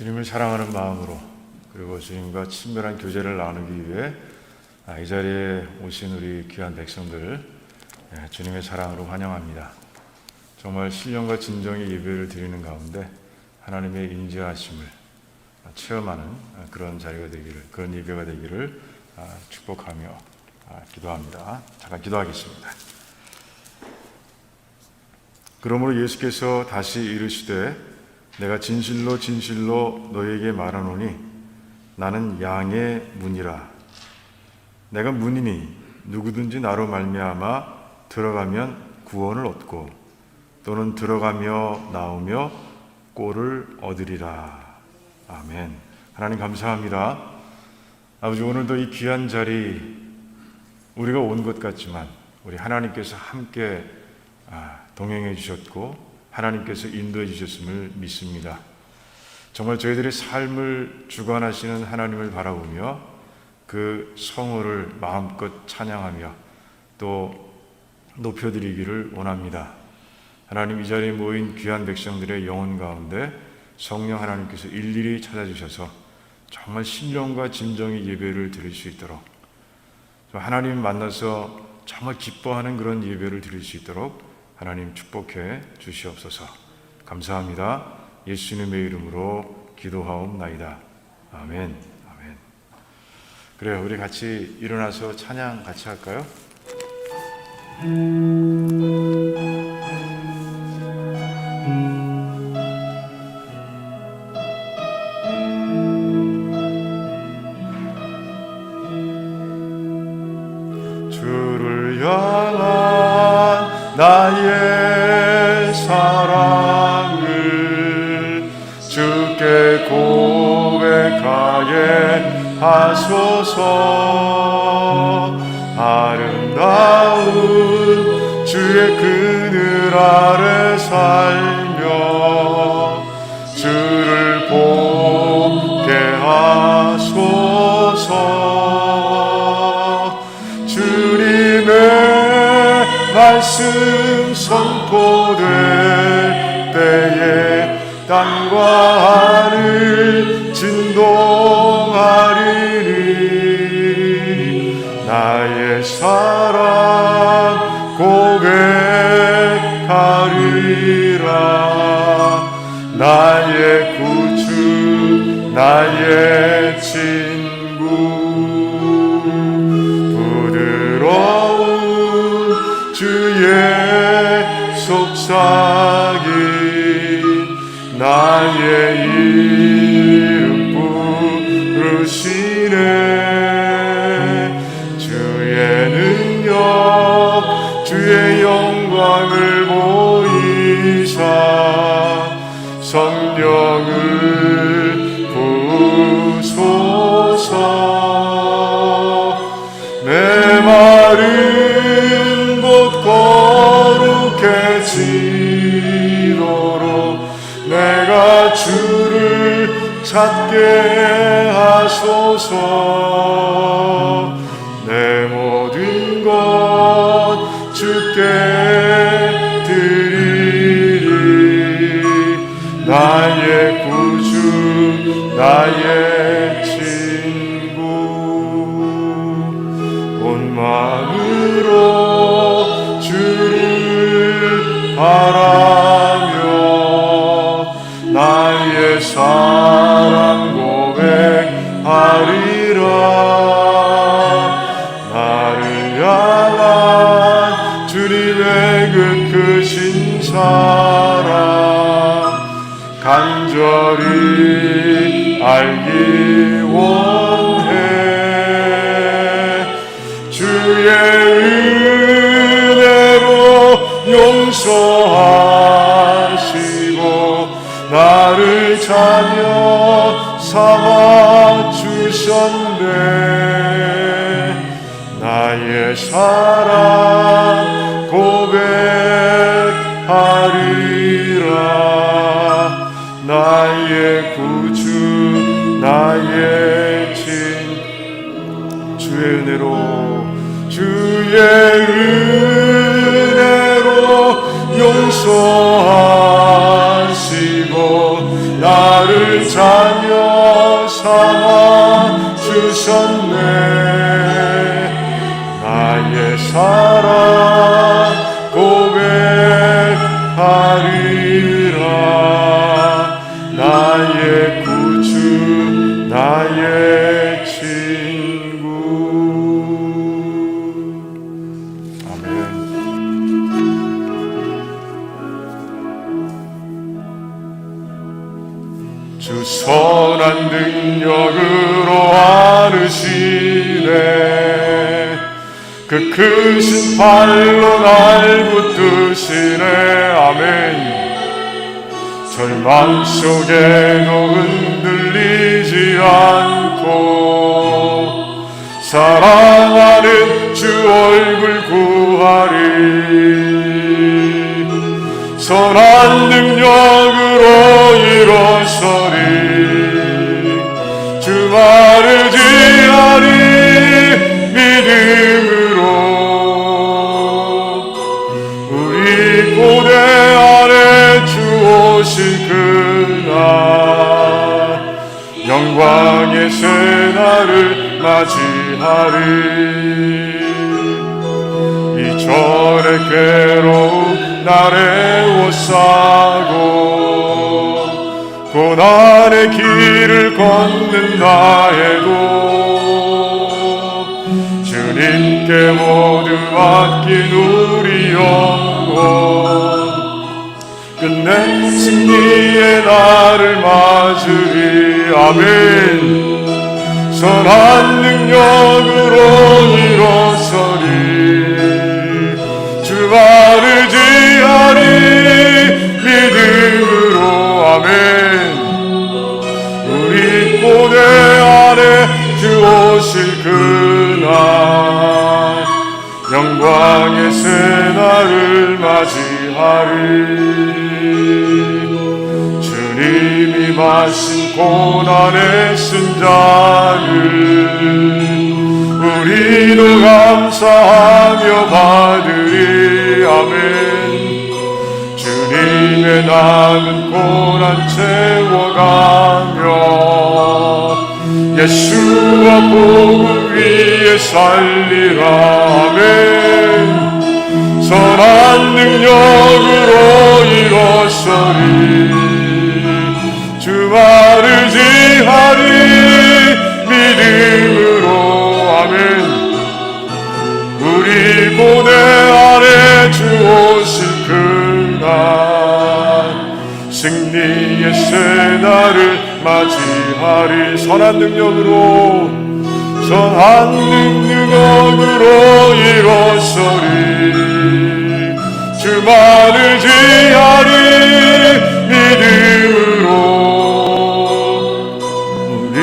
주님을 사랑하는 마음으로 그리고 주님과 친밀한 교제를 나누기 위해 이 자리에 오신 우리 귀한 백성들 주님의 사랑으로 환영합니다. 정말 신령과 진정의 예배를 드리는 가운데 하나님의 인자하심을 체험하는 그런 자리가 되기를, 그런 예배가 되기를 축복하며 기도합니다. 잠깐 기도하겠습니다. 그러므로 예수께서 다시 이르시되 내가 진실로 진실로 너에게 말하노니 나는 양의 문이라. 내가 문이니 누구든지 나로 말미암아 들어가면 구원을 얻고 또는 들어가며 나오며 꼴을 얻으리라. 아멘. 하나님 감사합니다. 아버지, 오늘도 이 귀한 자리 우리가 온 것 같지만 우리 하나님께서 함께 동행해 주셨고 하나님께서 인도해 주셨음을 믿습니다. 정말 저희들의 삶을 주관하시는 하나님을 바라보며 그 성호를 마음껏 찬양하며 또 높여드리기를 원합니다. 하나님, 이 자리에 모인 귀한 백성들의 영혼 가운데 성령 하나님께서 일일이 찾아주셔서 정말 신령과 진정의 예배를 드릴 수 있도록, 하나님 만나서 정말 기뻐하는 그런 예배를 드릴 수 있도록 하나님 축복해 주시옵소서. 감사합니다. 예수님의 이름으로 기도하옵나이다. 아멘. 아멘. 그래요, 우리 같이 일어나서 찬양 같이 할까요? 주를 향한 나의 사랑을 주께 고백하게 하소서. 아름다운 주의 그늘 아래 살며 주를 보게 하소서. 주님의 말씀 선포될 때에 땅과 하늘 진동하리니 나의 사랑 고백하리라. 나의 구주 나의 친구 부드러운 주의 속삭임 나의 이름 부르시네. 주의 능력 주의 영광을 보이사 성령을 부으소서. 메마른 곳 거룩해지도록 내가 주를 찾게 하소서. 내 모든 것 주께 드리리. 나의 구주 나의 친구 온 마음으로 주를 바라며 나의 사랑 고백하리라. 나를 향한 주님의 그 크신 사랑 간절히 알기 원해. 주의 은혜로 용서하시고 나를 자녀 삼아 주셨네. 나의 사랑 고백하리라. 나의 구주 나의 친 주의 은혜로 용서하시고 나를 찾 주셨네. 나의 사랑 고백하리라. 나의 구주 나의 친구. 아멘. 주 선한 능력으로 안으시네. 그 크신 발로 날 붙드시네. 아멘. 절망 속에도 흔들리지 않고 사랑하는 주 얼굴 구하리. 선한 능력으로 일어서리. 주 말을 지하리. 믿음으로 우리 고대 안에 주 오실 그날 영광의 새날을 맞이하리. 이전의 괴로움 나를 애워싸고 고난의 길을 걷는다 해도 주님께 모두 맡긴 우리 영혼 끝내 승리의 날을 맞으리. 아멘. 선한 능력으로 일어서리. 주 말을 지하리. 믿음으로. 아멘. 우리 고대 안에 주 오실 그날 영광의 새날을 맞이하리. 주님이 마신 고난의 쓴자를 우리도 감사하며 받으리. 아멘. 주님의 남은 고난 채워가며 예수와 복음 위에 살리라. 아멘. 선한 능력으로 일어서리. 주 말을 지하리. 믿음으로. 아멘. 우리 고대 안에 주 오실 그날 승리의 새날을 맞이하리. 선한 능력으로 일어서리. 주 말을 지하리. 믿음으로 우리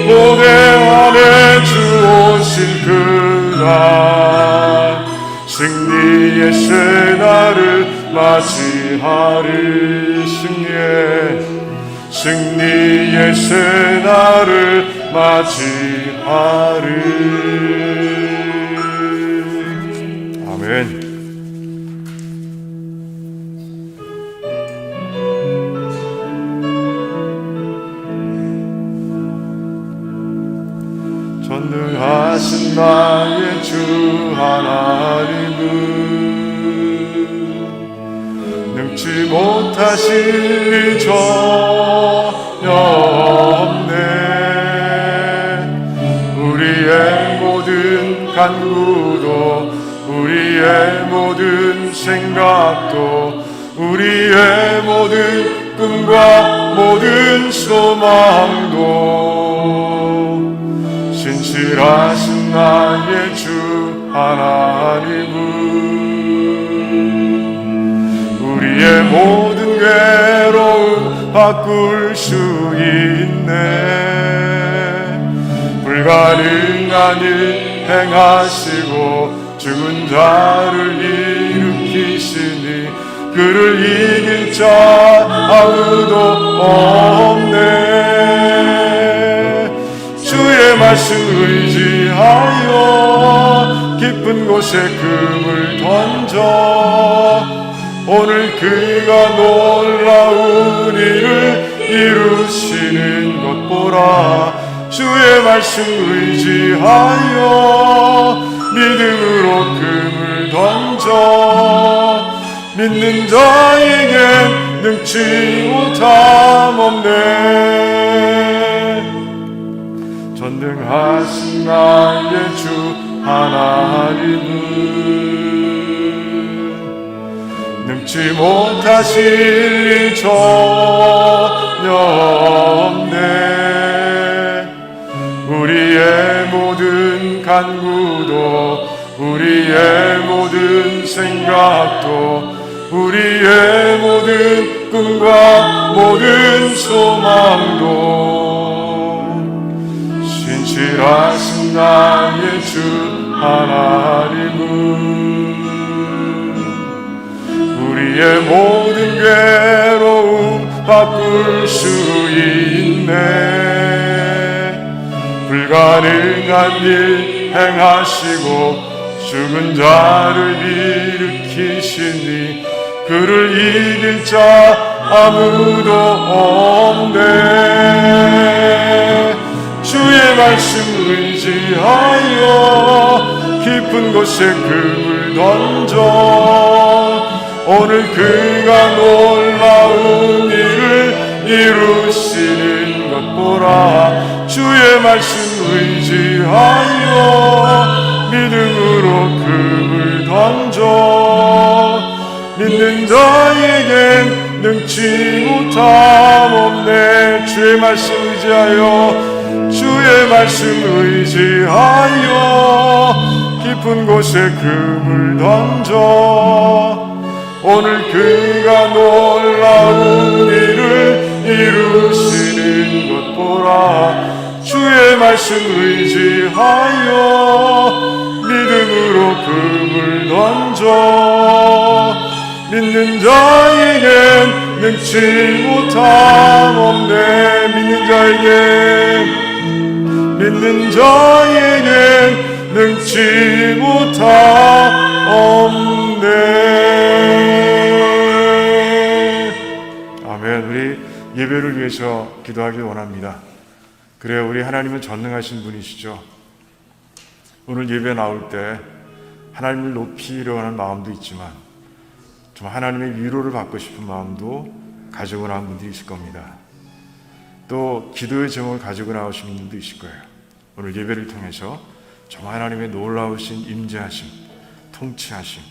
고대 안에 주 오실 그날 승리의 새날을 맞이하리. 승리의 새날을 맞이하리. 아멘. 전능하신 나의 주 하나님은 능치 못하실 일 전혀 없네. 우리의 모든 간구도 우리의 모든 생각도 우리의 모든 꿈과 모든 소망도 신실하신 나의 주 하나님은 우리의 모든 괴로움 바꿀 수 있네. 불가능한 일 행하시고 죽은 자를 일으키시니 그를 이길 자 아무도 없네. 주의 말씀 의지하여 깊은 곳에 금을 던져 오늘 그가 놀라운 일을 이루시는 것 보라. 주의 말씀 의지하여 믿음으로 금을 던져 믿는 자에겐 능치 못함 없네. 전능하신 나의 주 하나님은 능치 못하실 일 전혀 없네. 우리의 모든 간구도 우리의 모든 생각도 우리의 모든 꿈과 모든 소망도 신실하신 나의 주 하나님은 우리의 모든 괴로움 바꿀 수 있네. 불가능한 일 행하시고 죽은 자를 일으키시니 그를 이길 자 아무도 없네. 주의 말씀 의지하여 깊은 곳에 금을 던져 오늘 그가 놀라운 일을 이루시는 것 보라. 주의 말씀 의지하여 믿음으로 금을 던져 믿는 자에겐 능치 못함 없네. 주의 말씀 의지하여 주의 말씀 의지하여 깊은 곳에 금을 던져 오늘 그가 놀라운 일을 이루시는 것 보라. 주의 말씀 의지하여 믿음으로 금을 던져 믿는 자에겐 능치 못함 없네. 믿는 자에겐 능치 못함 없네. 아멘. 우리 예배를 위해서 기도하길 원합니다. 그래요, 우리 하나님은 전능하신 분이시죠. 오늘 예배 나올 때 하나님을 높이려 하는 마음도 있지만 좀 하나님의 위로를 받고 싶은 마음도 가지고 나온 분들이 있을 겁니다. 또 기도의 제목을 가지고 나오신 분들도 있을 거예요. 오늘 예배를 통해서 정말 하나님의 놀라우신 임재하심, 통치하심,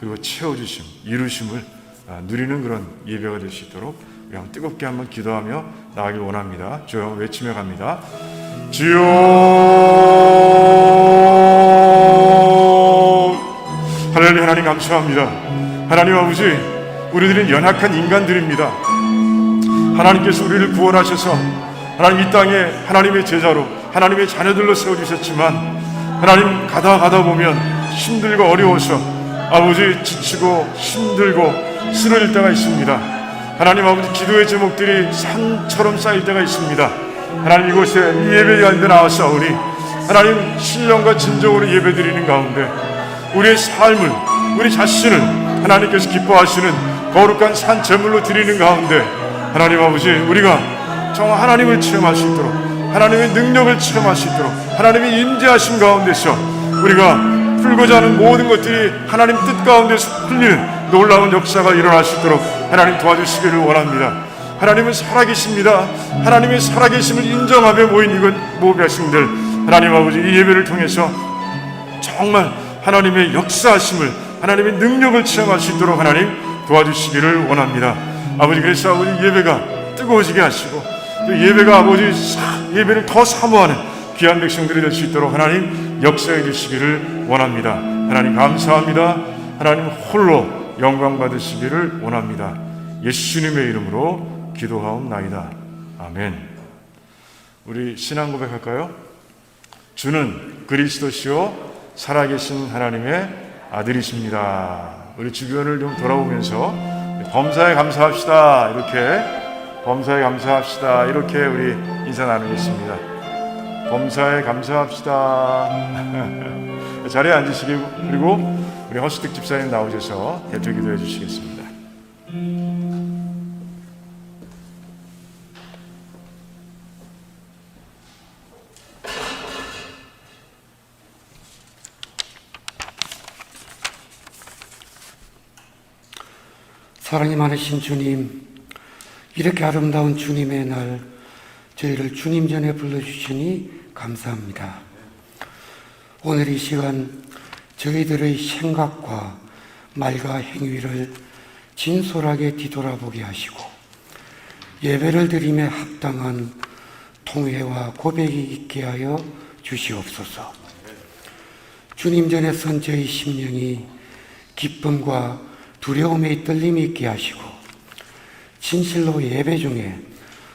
그리고 채워주심, 이루심을 누리는 그런 예배가 될 수 있도록 우리 한번 뜨겁게 한번 기도하며 나가길 원합니다. 주여 외치며 갑니다. 주여 할렐루야. 하나님 감사합니다. 하나님 아버지, 우리들은 연약한 인간들입니다. 하나님께서 우리를 구원하셔서 하나님 이 땅에 하나님의 제자로 하나님의 자녀들로 세워주셨지만 하나님 가다 보면 힘들고 어려워서 아버지 지치고 힘들고 쓰러질 때가 있습니다. 하나님 아버지, 기도의 제목들이 산처럼 쌓일 때가 있습니다. 하나님 이곳에 이 예배 가운데 나와서오니 하나님 신령과 진정으로 예배드리는 가운데 우리의 삶을, 우리 자신을 하나님께서 기뻐하시는 거룩한 산 제물로 드리는 가운데 하나님 아버지, 우리가 정말 하나님을 체험할 수 있도록, 하나님의 능력을 체험할 수 있도록, 하나님의 임재하신 가운데서 우리가 풀고자 하는 모든 것들이 하나님 뜻 가운데서 풀리는 놀라운 역사가 일어날 수 있도록 하나님 도와주시기를 원합니다. 하나님은 살아계십니다. 하나님의 살아계심을 인정하며 모인 이건 모백성들, 하나님 아버지, 이 예배를 통해서 정말 하나님의 역사하심을, 하나님의 능력을 체험할 수 있도록 하나님 도와주시기를 원합니다. 아버지, 그래서 아버지 예배가 뜨거워지게 하시고 또 예배가 아버지 예배를 더 사모하는 귀한 백성들이 될 수 있도록 하나님 역사해 주시기를 원합니다. 하나님 감사합니다. 하나님 홀로 영광 받으시기를 원합니다. 예수님의 이름으로 기도하옵나이다. 아멘. 우리 신앙 고백할까요? 주는 그리스도시요 살아계신 하나님의 아들이십니다. 우리 주변을 좀 돌아보면서 범사에 감사합시다, 이렇게 범사에 감사합시다, 이렇게 우리 인사 나누겠습니다. 범사에 감사합시다. 자리에 앉으시기, 그리고 우리 허수득 집사님 나오셔서 대표 기도해 주시겠습니다. 사랑이 많으신 주님, 이렇게 아름다운 주님의 날 저희를 주님 전에 불러주시니 감사합니다. 오늘 이 시간 저희들의 생각과 말과 행위를 진솔하게 뒤돌아보게 하시고 예배를 드림에 합당한 통회와 고백이 있게 하여 주시옵소서. 주님 전에 선 저희 심령이 기쁨과 두려움의 떨림이 있게 하시고 진실로 예배 중에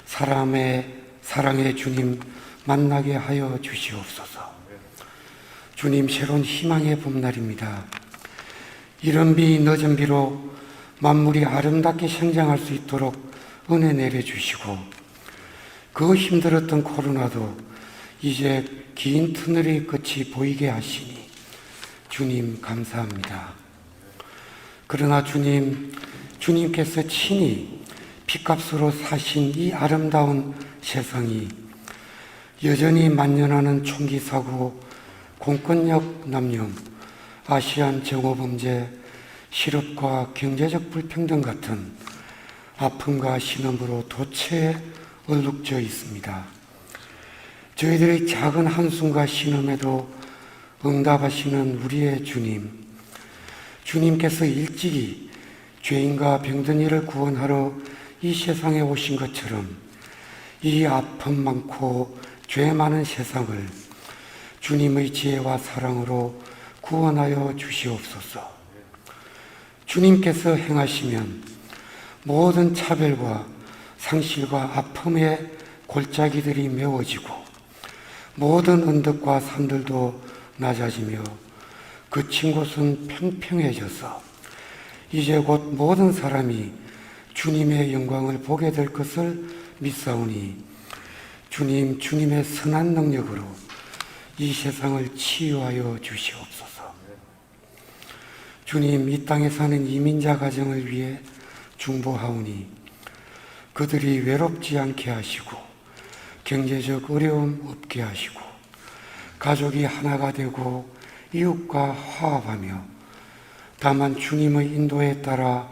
사랑의 주님 만나게 하여 주시옵소서. 주님, 새로운 희망의 봄날입니다. 이른 비 늦은 비로 만물이 아름답게 성장할 수 있도록 은혜 내려주시고 그 힘들었던 코로나도 이제 긴 터널의 끝이 보이게 하시니 주님 감사합니다. 그러나 주님께서 친히 피값으로 사신 이 아름다운 세상이 여전히 만연하는 총기 사고, 공권력 남용, 아시안 정오범죄, 실업과 경제적 불평등 같은 아픔과 신음으로 도처에 얼룩져 있습니다. 저희들의 작은 한숨과 신음에도 응답하시는 우리의 주님께서 일찍이 죄인과 병든 이를 구원하러 이 세상에 오신 것처럼 이 아픔 많고 죄 많은 세상을 주님의 지혜와 사랑으로 구원하여 주시옵소서. 주님께서 행하시면 모든 차별과 상실과 아픔의 골짜기들이 메워지고 모든 언덕과 산들도 낮아지며 그친 곳은 평평해져서 이제 곧 모든 사람이 주님의 영광을 보게 될 것을 믿사오니 주님의 선한 능력으로 이 세상을 치유하여 주시옵소서. 주님, 이 땅에 사는 이민자 가정을 위해 중보하오니 그들이 외롭지 않게 하시고 경제적 어려움 없게 하시고 가족이 하나가 되고 이웃과 화합하며 다만 주님의 인도에 따라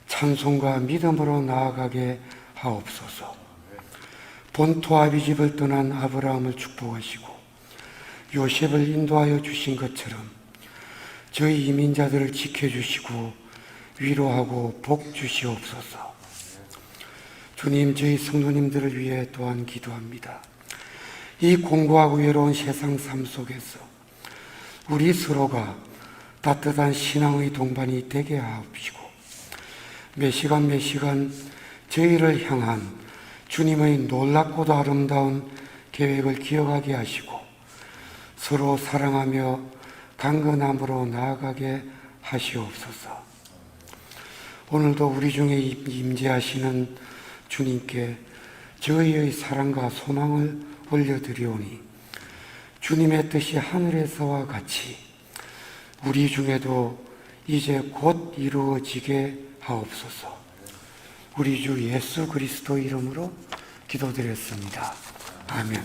찬송과 믿음으로 나아가게 하옵소서. 본토 아비집을 떠난 아브라함을 축복하시고 요셉을 인도하여 주신 것처럼 저희 이민자들을 지켜주시고 위로하고 복 주시옵소서. 주님, 저희 성도님들을 위해 또한 기도합니다. 이 공고하고 외로운 세상 삶 속에서 우리 서로가 따뜻한 신앙의 동반이 되게 하옵시고 매 시간 저희를 향한 주님의 놀랍고도 아름다운 계획을 기억하게 하시고 서로 사랑하며 강건함으로 나아가게 하시옵소서. 오늘도 우리 중에 임재하시는 주님께 저희의 사랑과 소망을 올려드리오니 주님의 뜻이 하늘에서와 같이 우리 중에도 이제 곧 이루어지게 하옵소서. 우리 주 예수 그리스도 이름으로 기도드렸습니다. 아멘.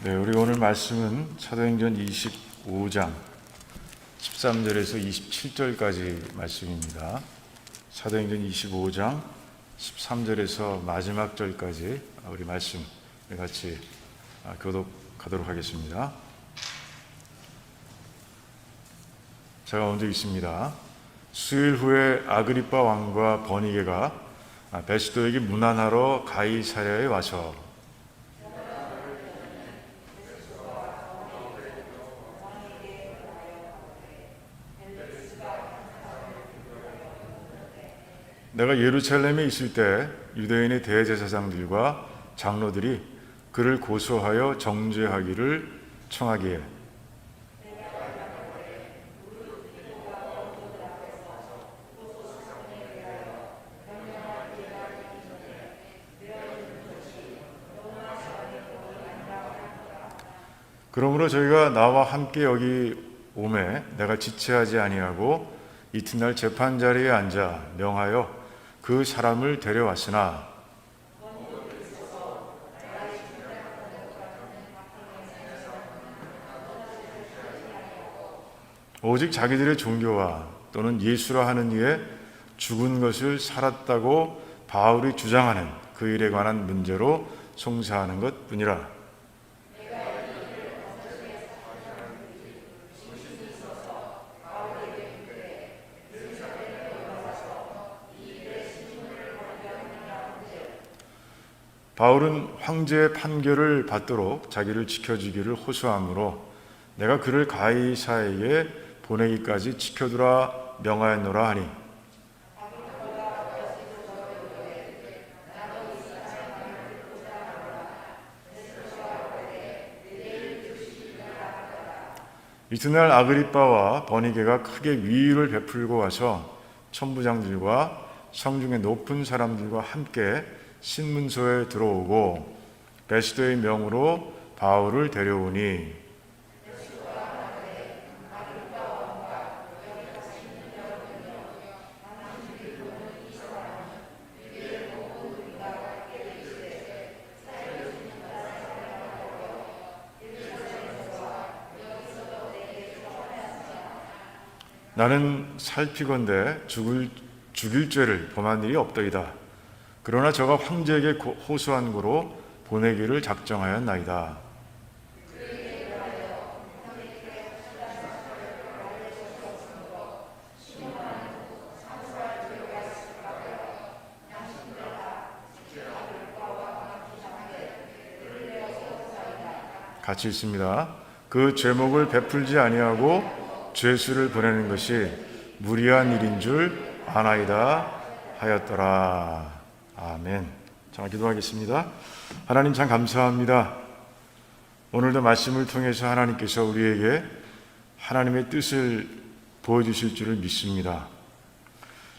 네, 우리 오늘 말씀은 사도행전 25장 13절에서 27절까지 말씀입니다. 사도행전 25장 13절에서 마지막 절까지 우리 말씀 같이 교독하도록 하겠습니다. 제가 먼저 읽습니다. 수일 후에 아그리빠 왕과 버니게가 베스도에게 문안하러 가이사랴에 와서 내가 예루살렘에 있을 때 유대인의 대제사장들과 장로들이 그를 고소하여 정죄하기를 청하기에 그러므로 저희가 나와 함께 여기 오매 내가 지체하지 아니하고 이튿날 재판 자리에 앉아 명하여 그 사람을 데려왔으나 오직 자기들의 종교와 또는 예수라 하는 이에 죽은 것을 살았다고 바울이 주장하는 그 일에 관한 문제로 송사하는 것 뿐이라. 바울은 황제의 판결을 받도록 자기를 지켜주기를 호소하므로 내가 그를 가이사에게 보내기까지 지켜두라 명하였노라 하니, 이튿날 아그리빠와 버니게가 크게 위유를 베풀고 와서 천부장들과 성중의 높은 사람들과 함께 신문소에 들어오고 베스도의 명으로 바울을 데려오니, 나는 살피건대 죽일 죄를 범한 일이 없더이다. 그러나 저가 황제에게 호소한 고로 보내기를 작정하였나이다. 같이 있습니다. 그 죄목을 베풀지 아니하고 죄수를 보내는 것이 무리한 일인 줄 아나이다 하였더라. 아멘. 자, 기도하겠습니다. 하나님 참 감사합니다. 오늘도 말씀을 통해서 하나님께서 우리에게 하나님의 뜻을 보여주실 줄을 믿습니다.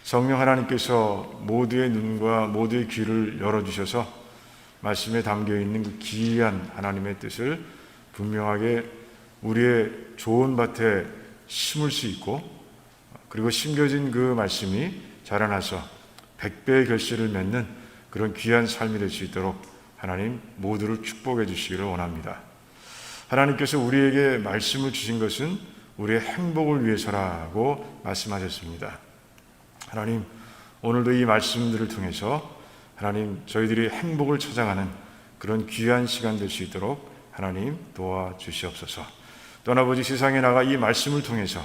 성령 하나님께서 모두의 눈과 모두의 귀를 열어주셔서 말씀에 담겨있는 그 기이한 하나님의 뜻을 분명하게 우리의 좋은 밭에 심을 수 있고, 그리고 심겨진 그 말씀이 자라나서 100배의 결실을 맺는 그런 귀한 삶이 될 수 있도록 하나님 모두를 축복해 주시기를 원합니다. 하나님께서 우리에게 말씀을 주신 것은 우리의 행복을 위해서라고 말씀하셨습니다. 하나님, 오늘도 이 말씀들을 통해서 하나님 저희들이 행복을 찾아가는 그런 귀한 시간 될 수 있도록 하나님 도와주시옵소서. 또한 아버지, 세상에 나가 이 말씀을 통해서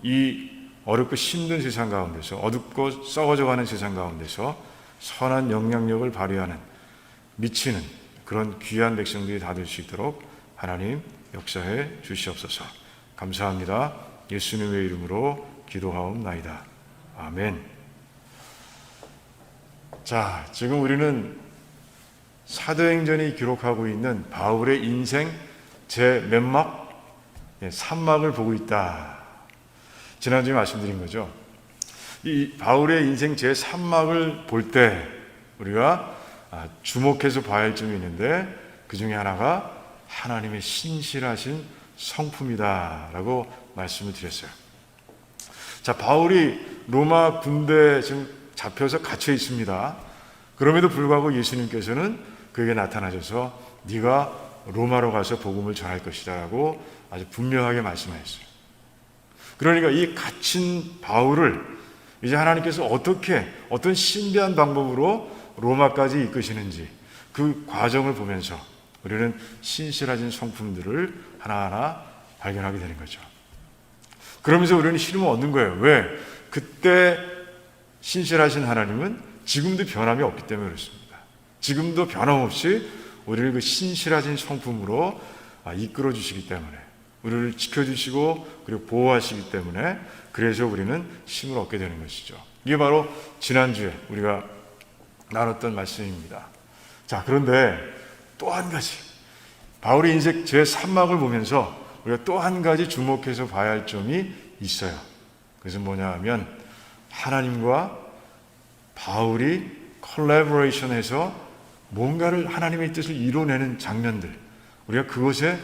이 어렵고 힘든 세상 가운데서, 어둡고 썩어져가는 세상 가운데서 선한 영향력을 발휘하는, 미치는 그런 귀한 백성들이 다 될 수 있도록 하나님 역사해 주시옵소서. 감사합니다. 예수님의 이름으로 기도하옵나이다. 아멘. 자, 지금 우리는 사도행전이 기록하고 있는 바울의 인생 제 몇 막? 3막을 보고 있다. 지난주에 말씀드린 거죠. 이 바울의 인생 제 3막을 볼 때 우리가 주목해서 봐야 할 점이 있는데, 그 중에 하나가 하나님의 신실하신 성품이다라고 말씀을 드렸어요. 자, 바울이 로마 군대에 지금 잡혀서 갇혀 있습니다. 그럼에도 불구하고 예수님께서는 그에게 나타나셔서 네가 로마로 가서 복음을 전할 것이다 라고 아주 분명하게 말씀하셨어요. 그러니까 이 갇힌 바울을 이제 하나님께서 어떤 신비한 방법으로 로마까지 이끄시는지, 그 과정을 보면서 우리는 신실하신 성품들을 하나하나 발견하게 되는 거죠. 그러면서 우리는 힘을 얻는 거예요. 왜? 그때 신실하신 하나님은 지금도 변함이 없기 때문에 그렇습니다. 지금도 변함없이 우리를 그 신실하신 성품으로 이끌어 주시기 때문에, 우리를 지켜주시고 그리고 보호하시기 때문에, 그래서 우리는 힘을 얻게 되는 것이죠. 이게 바로 지난주에 우리가 나눴던 말씀입니다. 자, 그런데 또 한 가지, 바울의 인생 제3막을 보면서 우리가 또 한 가지 주목해서 봐야 할 점이 있어요. 그것은 뭐냐 하면, 하나님과 바울이 콜라보레이션해서 뭔가를, 하나님의 뜻을 이뤄내는 장면들, 우리가 그것에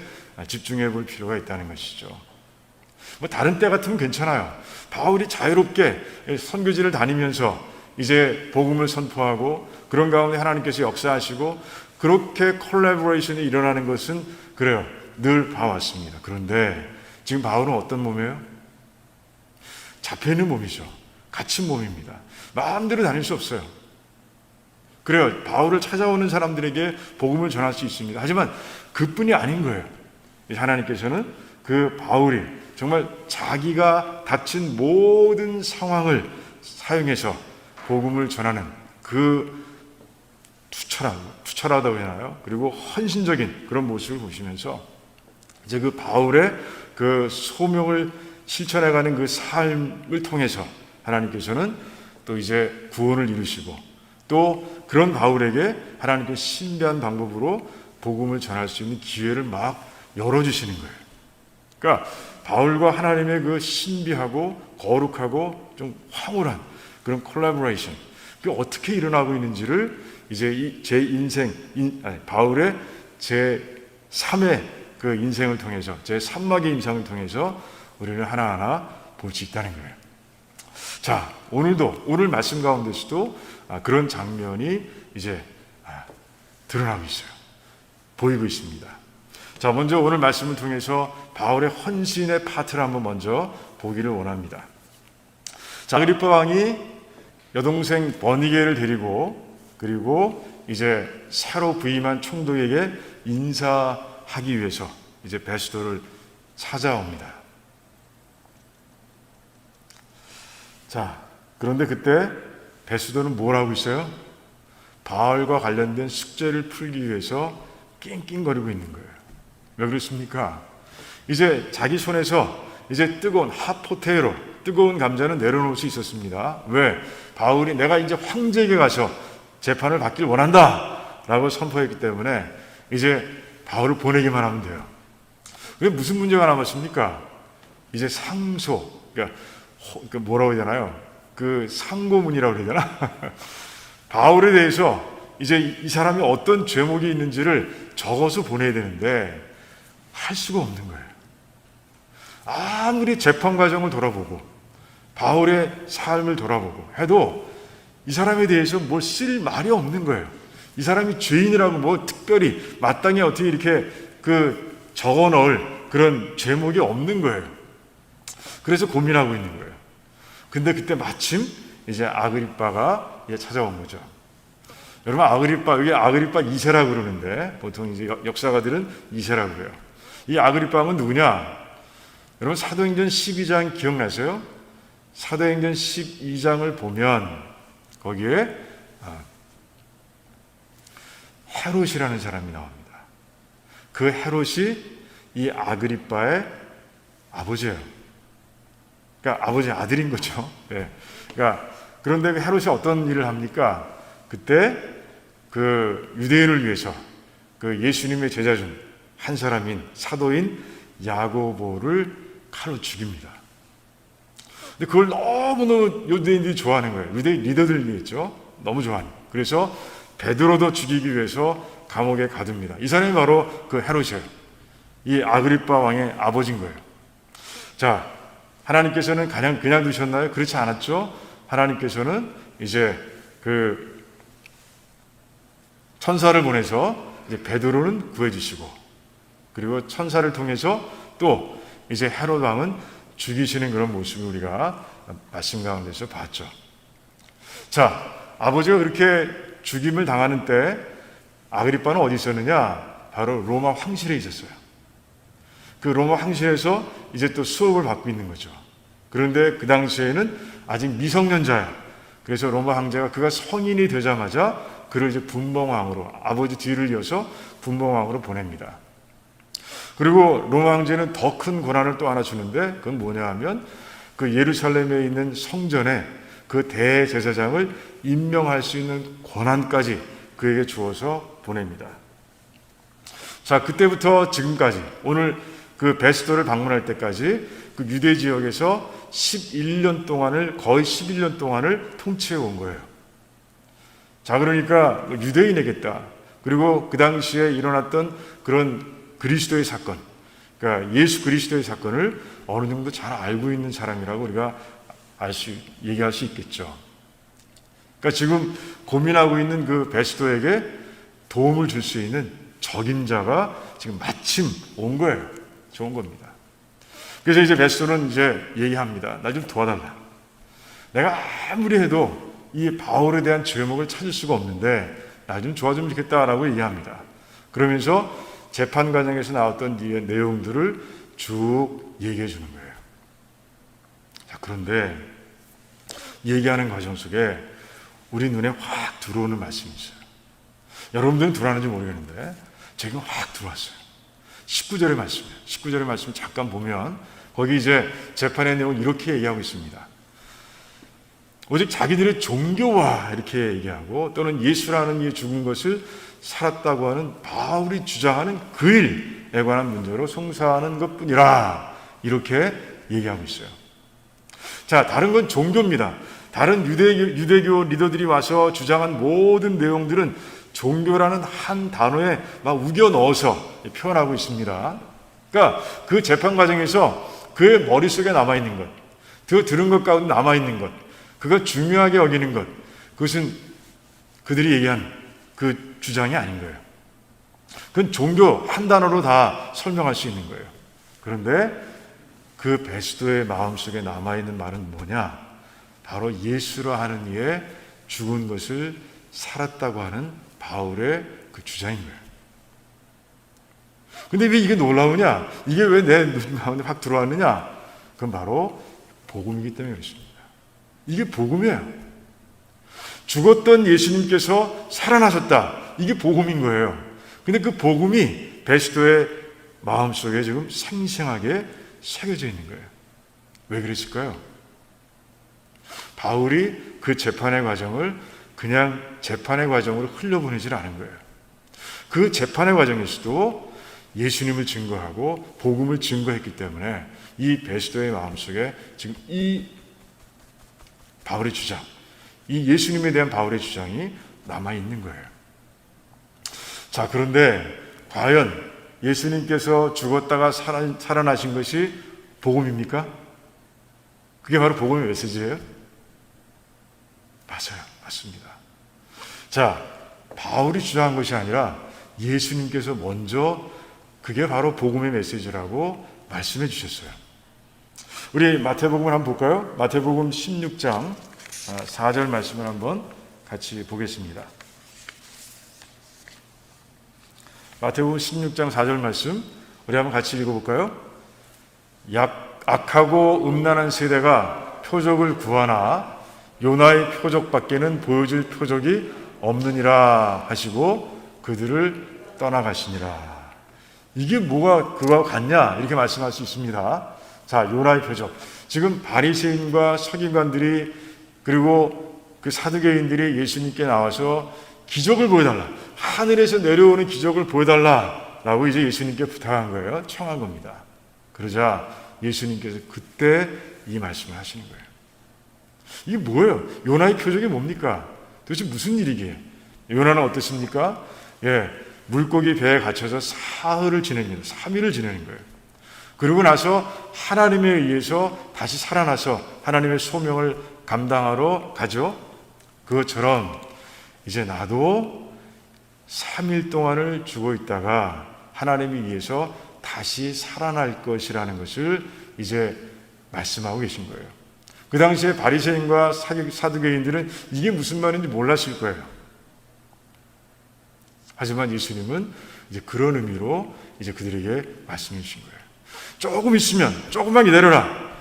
집중해 볼 필요가 있다는 것이죠. 뭐 다른 때 같으면 괜찮아요. 바울이 자유롭게 선교지를 다니면서 이제 복음을 선포하고 그런 가운데 하나님께서 역사하시고 그렇게 콜라보레이션이 일어나는 것은 그래요. 늘 봐왔습니다. 그런데 지금 바울은 어떤 몸이에요? 잡혀있는 몸이죠. 갇힌 몸입니다. 마음대로 다닐 수 없어요. 그래요. 바울을 찾아오는 사람들에게 복음을 전할 수 있습니다. 하지만 그뿐이 아닌 거예요. 하나님께서는 그 바울이 정말 자기가 닥친 모든 상황을 사용해서 복음을 전하는 그 투철하다고 하나요? 그리고 헌신적인 그런 모습을 보시면서 이제 그 바울의 그 소명을 실천해가는 그 삶을 통해서 하나님께서는 또 이제 구원을 이루시고 또 그런 바울에게 하나님께서 신비한 방법으로 복음을 전할 수 있는 기회를 막 열어주시는 거예요. 그러니까 바울과 하나님의 그 신비하고 거룩하고 좀 황홀한 그런 콜라보레이션, 그게 어떻게 일어나고 있는지를 이제 제 인생, 바울의 제 3의 그 인생을 통해서, 제 3막의 인생을 통해서 우리는 하나하나 볼 수 있다는 거예요. 자, 오늘 말씀 가운데서도 그런 장면이 이제 드러나고 있어요. 보이고 있습니다. 자, 먼저 오늘 말씀을 통해서 바울의 헌신의 파트를 한번 먼저 보기를 원합니다. 자, 아그리파 왕이 여동생 버니게를 데리고 그리고 이제 새로 부임한 총독에게 인사하기 위해서 이제 베스도를 찾아옵니다. 자, 그런데 그때 베스도는 뭘 하고 있어요? 바울과 관련된 숙제를 풀기 위해서 낑낑거리고 있는 거예요. 왜 그렇습니까? 이제 자기 손에서 이제 뜨거운 핫포테이로, 뜨거운 감자는 내려놓을 수 있었습니다. 왜? 바울이 내가 이제 황제에게 가서 재판을 받길 원한다 라고 선포했기 때문에 이제 바울을 보내기만 하면 돼요. 그게 무슨 문제가 남았습니까? 이제 상소, 그러니까 뭐라고 해야 되나요? 그 상고문이라고 해야 되나? 바울에 대해서 이제 이 사람이 어떤 죄목이 있는지를 적어서 보내야 되는데 할 수가 없는 거예요. 아무리 재판 과정을 돌아보고 바울의 삶을 돌아보고 해도 이 사람에 대해서 뭘 쓸 말이 없는 거예요. 이 사람이 죄인이라고 뭐 특별히 마땅히 어떻게 이렇게 그 적어 넣을 그런 제목이 없는 거예요. 그래서 고민하고 있는 거예요. 근데 그때 마침 이제 아그리빠가 찾아온 거죠. 여러분, 아그리빠, 여기 아그리빠 2세라고 그러는데 보통 이제 역사가들은 2세라고 그래요. 이 아그리빠는 누구냐? 여러분, 사도행전 12장 기억나세요? 사도행전 12장을 보면 거기에 헤롯이라는 사람이 나옵니다. 그 헤롯이 이 아그리빠의 아버지예요. 그러니까 아버지 아들인 거죠. 네. 그러니까 그런데 그 헤롯이 어떤 일을 합니까? 그때 그 유대인을 위해서 그 예수님의 제자 중 한 사람인 사도인 야고보를 칼로 죽입니다. 근데 그걸 너무너무 유대인들이 좋아하는 거예요. 유대인 리더들이겠죠. 너무 좋아하는 거예요. 그래서 베드로도 죽이기 위해서 감옥에 가둡니다. 이 사람이 바로 그 헤롯이에요. 이 아그리빠 왕의 아버지인 거예요. 자, 하나님께서는 그냥 두셨나요? 그렇지 않았죠. 하나님께서는 이제 그 천사를 보내서 이제 베드로는 구해주시고, 그리고 천사를 통해서 또 이제 헤롯 왕은 죽이시는 그런 모습을 우리가 말씀 가운데서 봤죠. 자, 아버지가 그렇게 죽임을 당하는 때 아그리빠는 어디 있었느냐? 바로 로마 황실에 있었어요. 그 로마 황실에서 이제 또 수업을 받고 있는 거죠. 그런데 그 당시에는 아직 미성년자야. 그래서 로마 황제가 그가 성인이 되자마자 그를 이제 분봉왕으로, 아버지 뒤를 이어서 분봉왕으로 보냅니다. 그리고 로마 황제는 더 큰 권한을 또 하나 주는데 그건 뭐냐 하면 그 예루살렘에 있는 성전에 그 대제사장을 임명할 수 있는 권한까지 그에게 주어서 보냅니다. 자, 그때부터 지금까지 오늘 그 베스도를 방문할 때까지 그 유대 지역에서 11년 동안을, 거의 11년 동안을 통치해 온 거예요. 자, 그러니까 유대인이겠다. 그리고 그 당시에 일어났던 그런 그리스도의 사건, 그러니까 예수 그리스도의 사건을 어느 정도 잘 알고 있는 사람이라고 우리가 얘기할 수 있겠죠. 그러니까 지금 고민하고 있는 그 베스도에게 도움을 줄 수 있는 적임자가 지금 마침 온 거예요. 좋은 겁니다. 그래서 이제 베스도는 이제 얘기합니다. 나 좀 도와달라. 내가 아무리 해도 이 바울에 대한 죄목을 찾을 수가 없는데 나 좀 도와주면 좋겠다라고 얘기합니다. 그러면서 재판 과정에서 나왔던 이 내용들을 쭉 얘기해 주는 거예요. 자, 그런데 얘기하는 과정 속에 우리 눈에 확 들어오는 말씀이 있어요. 여러분들은 들어왔는지 모르겠는데 지금 확 들어왔어요. 19절의 말씀이에요. 19절의 말씀 잠깐 보면 거기 이제 재판의 내용을 이렇게 얘기하고 있습니다. 오직 자기들의 종교와 이렇게 얘기하고 또는 예수라는 이 죽은 것을 살았다고 하는 바울이 주장하는 그 일에 관한 문제로 송사하는 것뿐이라 이렇게 얘기하고 있어요. 자, 다른 건 종교입니다. 다른 유대교 리더들이 와서 주장한 모든 내용들은 종교라는 한 단어에 막 우겨 넣어서 표현하고 있습니다. 그러니까 그 재판 과정에서 그의 머릿속에 남아있는 것, 그 들은 것 가운데 남아있는 것, 그가 중요하게 여기는 것, 그것은 그들이 얘기한 그 주장이 아닌 거예요. 그건 종교 한 단어로 다 설명할 수 있는 거예요. 그런데 그 베스도의 마음속에 남아있는 말은 뭐냐? 바로 예수라 하는 이의 죽은 것을 살았다고 하는 바울의 그 주장인 거예요. 근데 왜 이게 놀라우냐? 이게 왜 내 눈 가운데 확 들어왔느냐? 그건 바로 복음이기 때문에 그렇습니다. 이게 복음이에요. 죽었던 예수님께서 살아나셨다. 이게 복음인 거예요. 근데 그 복음이 베스도의 마음속에 지금 생생하게 새겨져 있는 거예요. 왜 그랬을까요? 바울이 그 재판의 과정을 그냥 재판의 과정으로 흘려보내질 않은 거예요. 그 재판의 과정에서도 예수님을 증거하고 복음을 증거했기 때문에 이 베스도의 마음속에 지금 이 바울의 주장, 이 예수님에 대한 바울의 주장이 남아있는 거예요. 자, 그런데 과연 예수님께서 죽었다가 살아나신 것이 복음입니까? 그게 바로 복음의 메시지예요? 맞아요. 맞습니다. 자, 바울이 주장한 것이 아니라 예수님께서 먼저 그게 바로 복음의 메시지라고 말씀해 주셨어요. 우리 마태복음을 한번 볼까요? 마태복음 16장 4절 말씀을 한번 같이 보겠습니다. 마태복음 16장 4절 말씀 우리 한번 같이 읽어볼까요? 악하고 음란한 세대가 표적을 구하나 요나의 표적밖에는 보여줄 표적이 없느니라 하시고 그들을 떠나가시니라. 이게 뭐가 그와 같냐? 이렇게 말씀할 수 있습니다. 자, 요나의 표적. 지금 바리새인과 서기관들이 그리고 그 사두개인들이 예수님께 나와서 기적을 보여달라. 하늘에서 내려오는 기적을 보여달라라고 이제 예수님께 부탁한 거예요. 청한 겁니다. 그러자 예수님께서 그때 이 말씀을 하시는 거예요. 이게 뭐예요? 요나의 표적이 뭡니까? 도대체 무슨 일이기에? 요나는 어떻습니까? 물고기 배에 갇혀서 사흘을 지냅니다. 3일을 지내는 거예요. 그러고 나서 하나님에 의해서 다시 살아나서 하나님의 소명을 감당하러 가죠. 그것처럼 이제 나도 3일 동안을 죽어 있다가 하나님에 의해서 다시 살아날 것이라는 것을 이제 말씀하고 계신 거예요. 그 당시에 바리새인과 사두개인들은 이게 무슨 말인지 몰랐을 거예요. 하지만 예수님은 이제 그런 의미로 이제 그들에게 말씀해 주신 거예요. 조금 있으면 조금만 기다려라.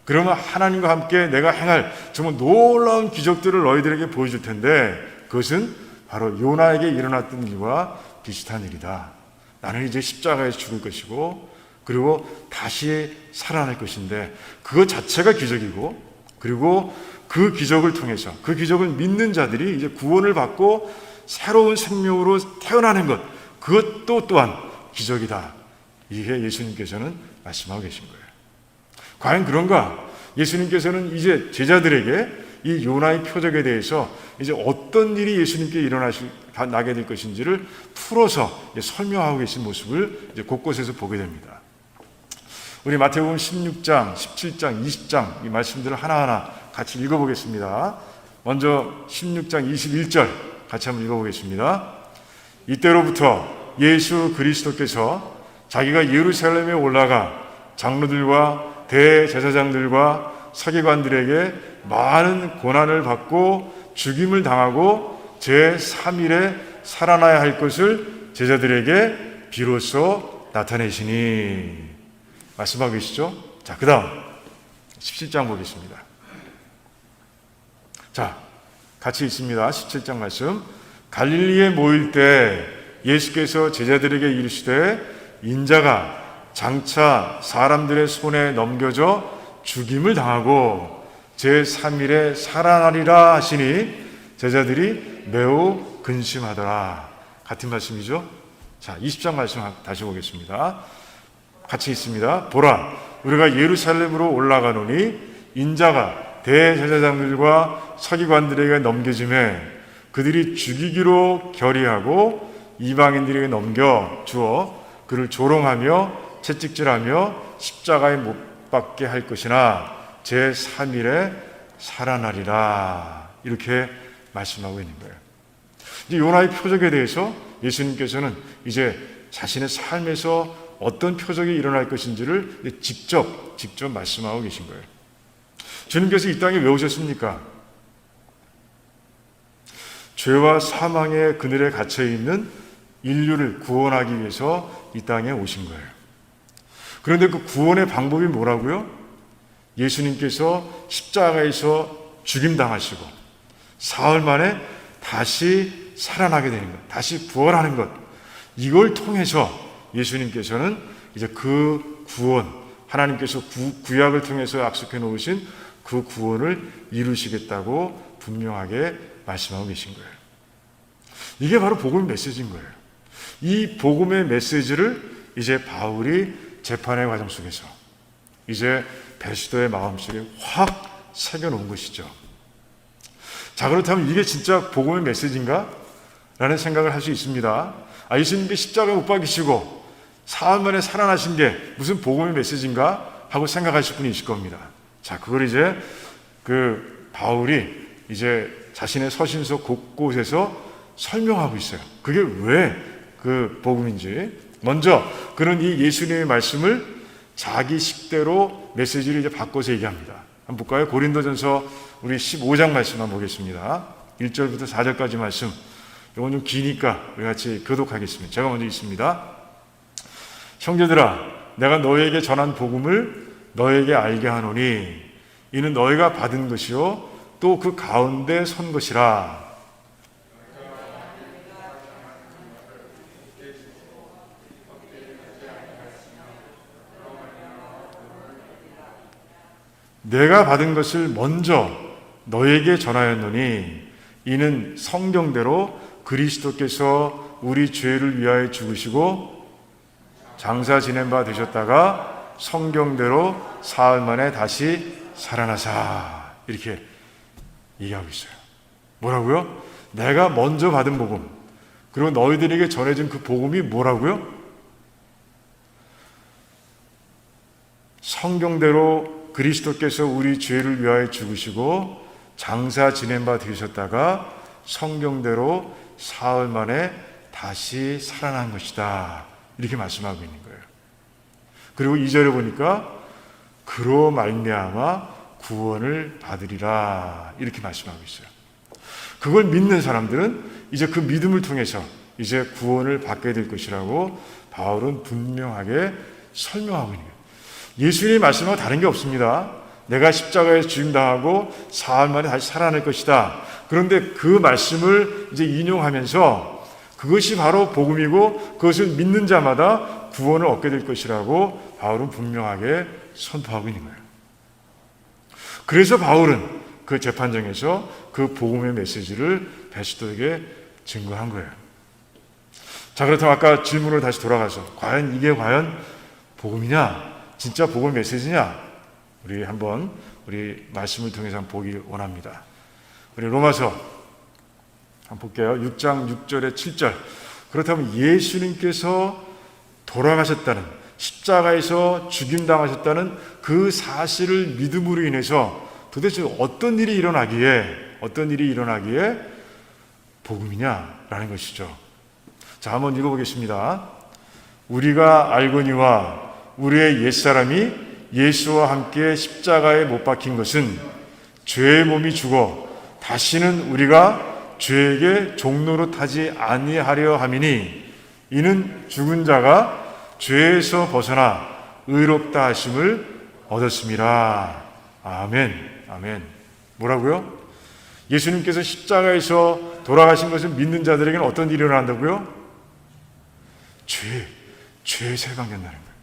그러면 하나님과 함께 내가 행할 정말 놀라운 기적들을 너희들에게 보여줄 텐데 그것은 바로 요나에게 일어났던 일과 비슷한 일이다. 나는 이제 십자가에서 죽을 것이고 그리고 다시 살아날 것인데 그것 자체가 기적이고 그리고 그 기적을 통해서 그 기적을 믿는 자들이 이제 구원을 받고 새로운 생명으로 태어나는 것 그것도 또한 기적이다. 이게 예수님께서는 말씀하고 계신 거예요. 과연 그런가? 예수님께서는 이제 제자들에게 이 요나의 표적에 대해서 이제 어떤 일이 예수님께 나게 될 것인지를 풀어서 설명하고 계신 모습을 이제 곳곳에서 보게 됩니다. 우리 마태복음 16장, 17장, 20장 이 말씀들을 하나하나 같이 읽어보겠습니다. 먼저 16장 21절 같이 한번 읽어보겠습니다. 이때로부터 예수 그리스도께서 자기가 예루살렘에 올라가 장로들과 대제사장들과 서기관들에게 많은 고난을 받고 죽임을 당하고 제3일에 살아나야 할 것을 제자들에게 비로소 나타내시니 말씀하고 계시죠? 자, 그 다음 17장 보겠습니다. 자, 같이 있습니다. 17장 말씀. 갈릴리에 모일 때 예수께서 제자들에게 이르시되 인자가 장차 사람들의 손에 넘겨져 죽임을 당하고 제3일에 살아나리라 하시니 제자들이 매우 근심하더라. 같은 말씀이죠? 자, 20장 말씀 다시 보겠습니다. 같이 있습니다. 보라, 우리가 예루살렘으로 올라가노니 인자가 대제사장들과 서기관들에게 넘겨짐에 그들이 죽이기로 결의하고 이방인들에게 넘겨 주어 그를 조롱하며 채찍질하며 십자가에 못 박게 할 것이나 제3일에 살아나리라. 이렇게 말씀하고 있는 거예요. 이제 요나의 표적에 대해서 예수님께서는 이제 자신의 삶에서 어떤 표적이 일어날 것인지를 직접 말씀하고 계신 거예요. 주님께서 이 땅에 왜 오셨습니까? 죄와 사망의 그늘에 갇혀있는 인류를 구원하기 위해서 이 땅에 오신 거예요. 그런데 그 구원의 방법이 뭐라고요? 예수님께서 십자가에서 죽임당하시고 사흘 만에 다시 살아나게 되는 것, 다시 부활하는 것, 이걸 통해서 예수님께서는 이제 그 구원, 하나님께서 구약을 통해서 약속해 놓으신 그 구원을 이루시겠다고 분명하게 말씀하고 계신 거예요. 이게 바로 복음의 메시지인 거예요. 이 복음의 메시지를 이제 바울이 재판의 과정 속에서 이제 베드로의 마음속에 확 새겨놓은 것이죠. 자, 그렇다면 이게 진짜 복음의 메시지인가? 라는 생각을 할 수 있습니다. 예수님께 십자가에 못 박이시고 사흘 만에 살아나신 게 무슨 복음의 메시지인가? 하고 생각하실 분이 있을 겁니다. 자, 그걸 이제 그 바울이 이제 자신의 서신서 곳곳에서 설명하고 있어요. 그게 왜 그 복음인지. 먼저 그는 이 예수님의 말씀을 자기 식대로 메시지를 이제 바꿔서 얘기합니다. 한번 볼까요? 고린도전서 우리 15장 말씀 한번 보겠습니다. 1절부터 4절까지 말씀. 이건 좀 기니까 우리 같이 교독하겠습니다. 제가 먼저 읽습니다. 형제들아, 내가 너희에게 전한 복음을 너희에게 알게 하노니 이는 너희가 받은 것이요 또 그 가운데 선 것이라. 내가 받은 것을 먼저 너희에게 전하였노니 이는 성경대로 그리스도께서 우리 죄를 위하여 죽으시고 장사 지낸 바 되셨다가 성경대로 사흘 만에 다시 살아나사. 이렇게 얘기하고 있어요. 뭐라고요? 내가 먼저 받은 복음, 그리고 너희들에게 전해진 그 복음이 뭐라고요? 성경대로 그리스도께서 우리 죄를 위하여 죽으시고 장사 지낸 바 되셨다가 성경대로 사흘 만에 다시 살아난 것이다. 이렇게 말씀하고 있는 거예요. 그리고 2절에 보니까 그로 말미암아 구원을 받으리라. 이렇게 말씀하고 있어요. 그걸 믿는 사람들은 이제 그 믿음을 통해서 이제 구원을 받게 될 것이라고 바울은 분명하게 설명하고 있는 거예요. 예수님의 말씀과 다른 게 없습니다. 내가 십자가에서 죽임당하고 사흘 만에 다시 살아날 것이다. 그런데 그 말씀을 이제 인용하면서 그것이 바로 복음이고 그것을 믿는 자마다 구원을 얻게 될 것이라고 바울은 분명하게 선포하고 있는 거예요. 그래서 바울은 그 재판정에서 그 복음의 메시지를 베드로에게 증거한 거예요. 자, 그렇다면 아까 질문을 다시 돌아가서 과연 이게 복음이냐? 진짜 복음 메시지냐? 우리 한번 우리 말씀을 통해서 한번 보기 원합니다. 우리 로마서 한번 볼게요. 6장 6절에 7절. 그렇다면 예수님께서 돌아가셨다는, 십자가에서 죽임당하셨다는 그 사실을 믿음으로 인해서 도대체 어떤 일이 일어나기에 복음이냐라는 것이죠. 자, 한번 읽어보겠습니다. 우리가 알거니와 우리의 옛사람이 예수와 함께 십자가에 못 박힌 것은 죄의 몸이 죽어 다시는 우리가 죄에게 종노릇하지 아니하려 함이니 이는 죽은 자가 죄에서 벗어나 의롭다 하심을 얻었습니다. 아멘. 아멘. 뭐라고요? 예수님께서 십자가에서 돌아가신 것을 믿는 자들에게는 어떤 일이 일어난다고요? 죄에서 해방된다는 거예요.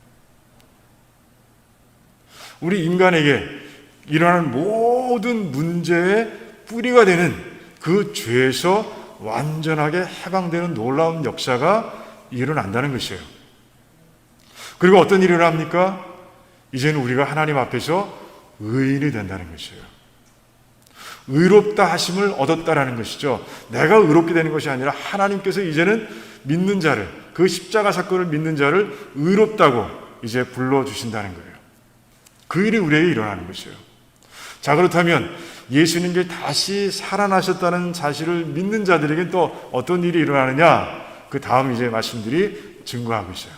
우리 인간에게 일어나는 모든 문제의 뿌리가 되는 그 죄에서 완전하게 해방되는 놀라운 역사가 일어난다는 것이에요. 그리고 어떤 일이 일어납니까? 이제는 우리가 하나님 앞에서 의인이 된다는 것이에요. 의롭다 하심을 얻었다라는 것이죠. 내가 의롭게 되는 것이 아니라 하나님께서 이제는 믿는 자를, 그 십자가 사건을 믿는 자를 의롭다고 이제 불러주신다는 거예요. 그 일이 우리에게 일어나는 것이에요. 자, 그렇다면 예수님께 다시 살아나셨다는 사실을 믿는 자들에게 또 어떤 일이 일어나느냐? 그 다음 이제 말씀들이 증거하고 있어요.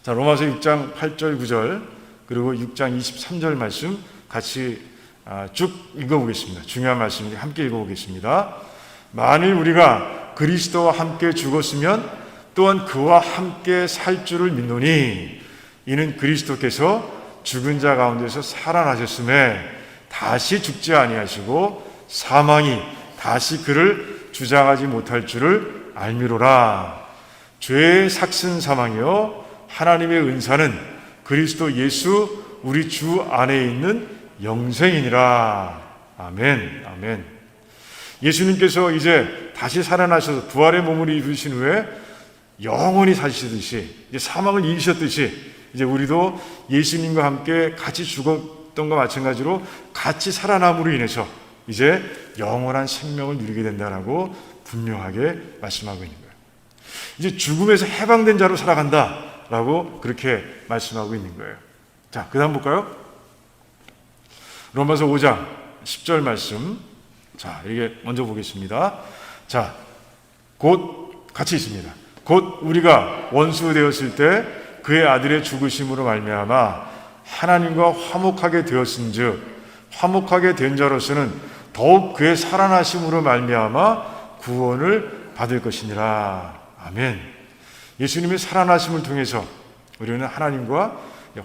자, 로마서 6장 8절 9절 그리고 6장 23절 말씀 같이 쭉 읽어보겠습니다. 중요한 말씀인데 함께 읽어보겠습니다. 만일 우리가 그리스도와 함께 죽었으면 또한 그와 함께 살 줄을 믿노니 이는 그리스도께서 죽은 자 가운데서 살아나셨음에 다시 죽지 아니하시고 사망이 다시 그를 주장하지 못할 줄을 알미로라. 죄의 삭슨 사망이요 하나님의 은사는 그리스도 예수 우리 주 안에 있는 영생이니라. 아멘. 아멘. 예수님께서 이제 다시 살아나셔서 부활의 몸을 입으신 후에 영원히 사시듯이 이제 사망을 이기셨듯이 이제 우리도 예수님과 함께 같이 죽었던 것과 마찬가지로 같이 살아남으로 인해서 이제 영원한 생명을 누리게 된다라고 분명하게 말씀하고 있는 거예요. 이제 죽음에서 해방된 자로 살아간다라고 그렇게 말씀하고 있는 거예요. 자, 그 다음 볼까요? 로마서 5장 10절 말씀. 자, 이게 먼저 보겠습니다. 자, 곧 같이 있습니다. 곧 우리가 원수 되었을 때 그의 아들의 죽으심으로 말미암아 하나님과 화목하게 되었은즉 화목하게 된 자로서는 더욱 그의 살아나심으로 말미암아 구원을 받을 것이니라. 아멘. 예수님의 살아나심을 통해서 우리는 하나님과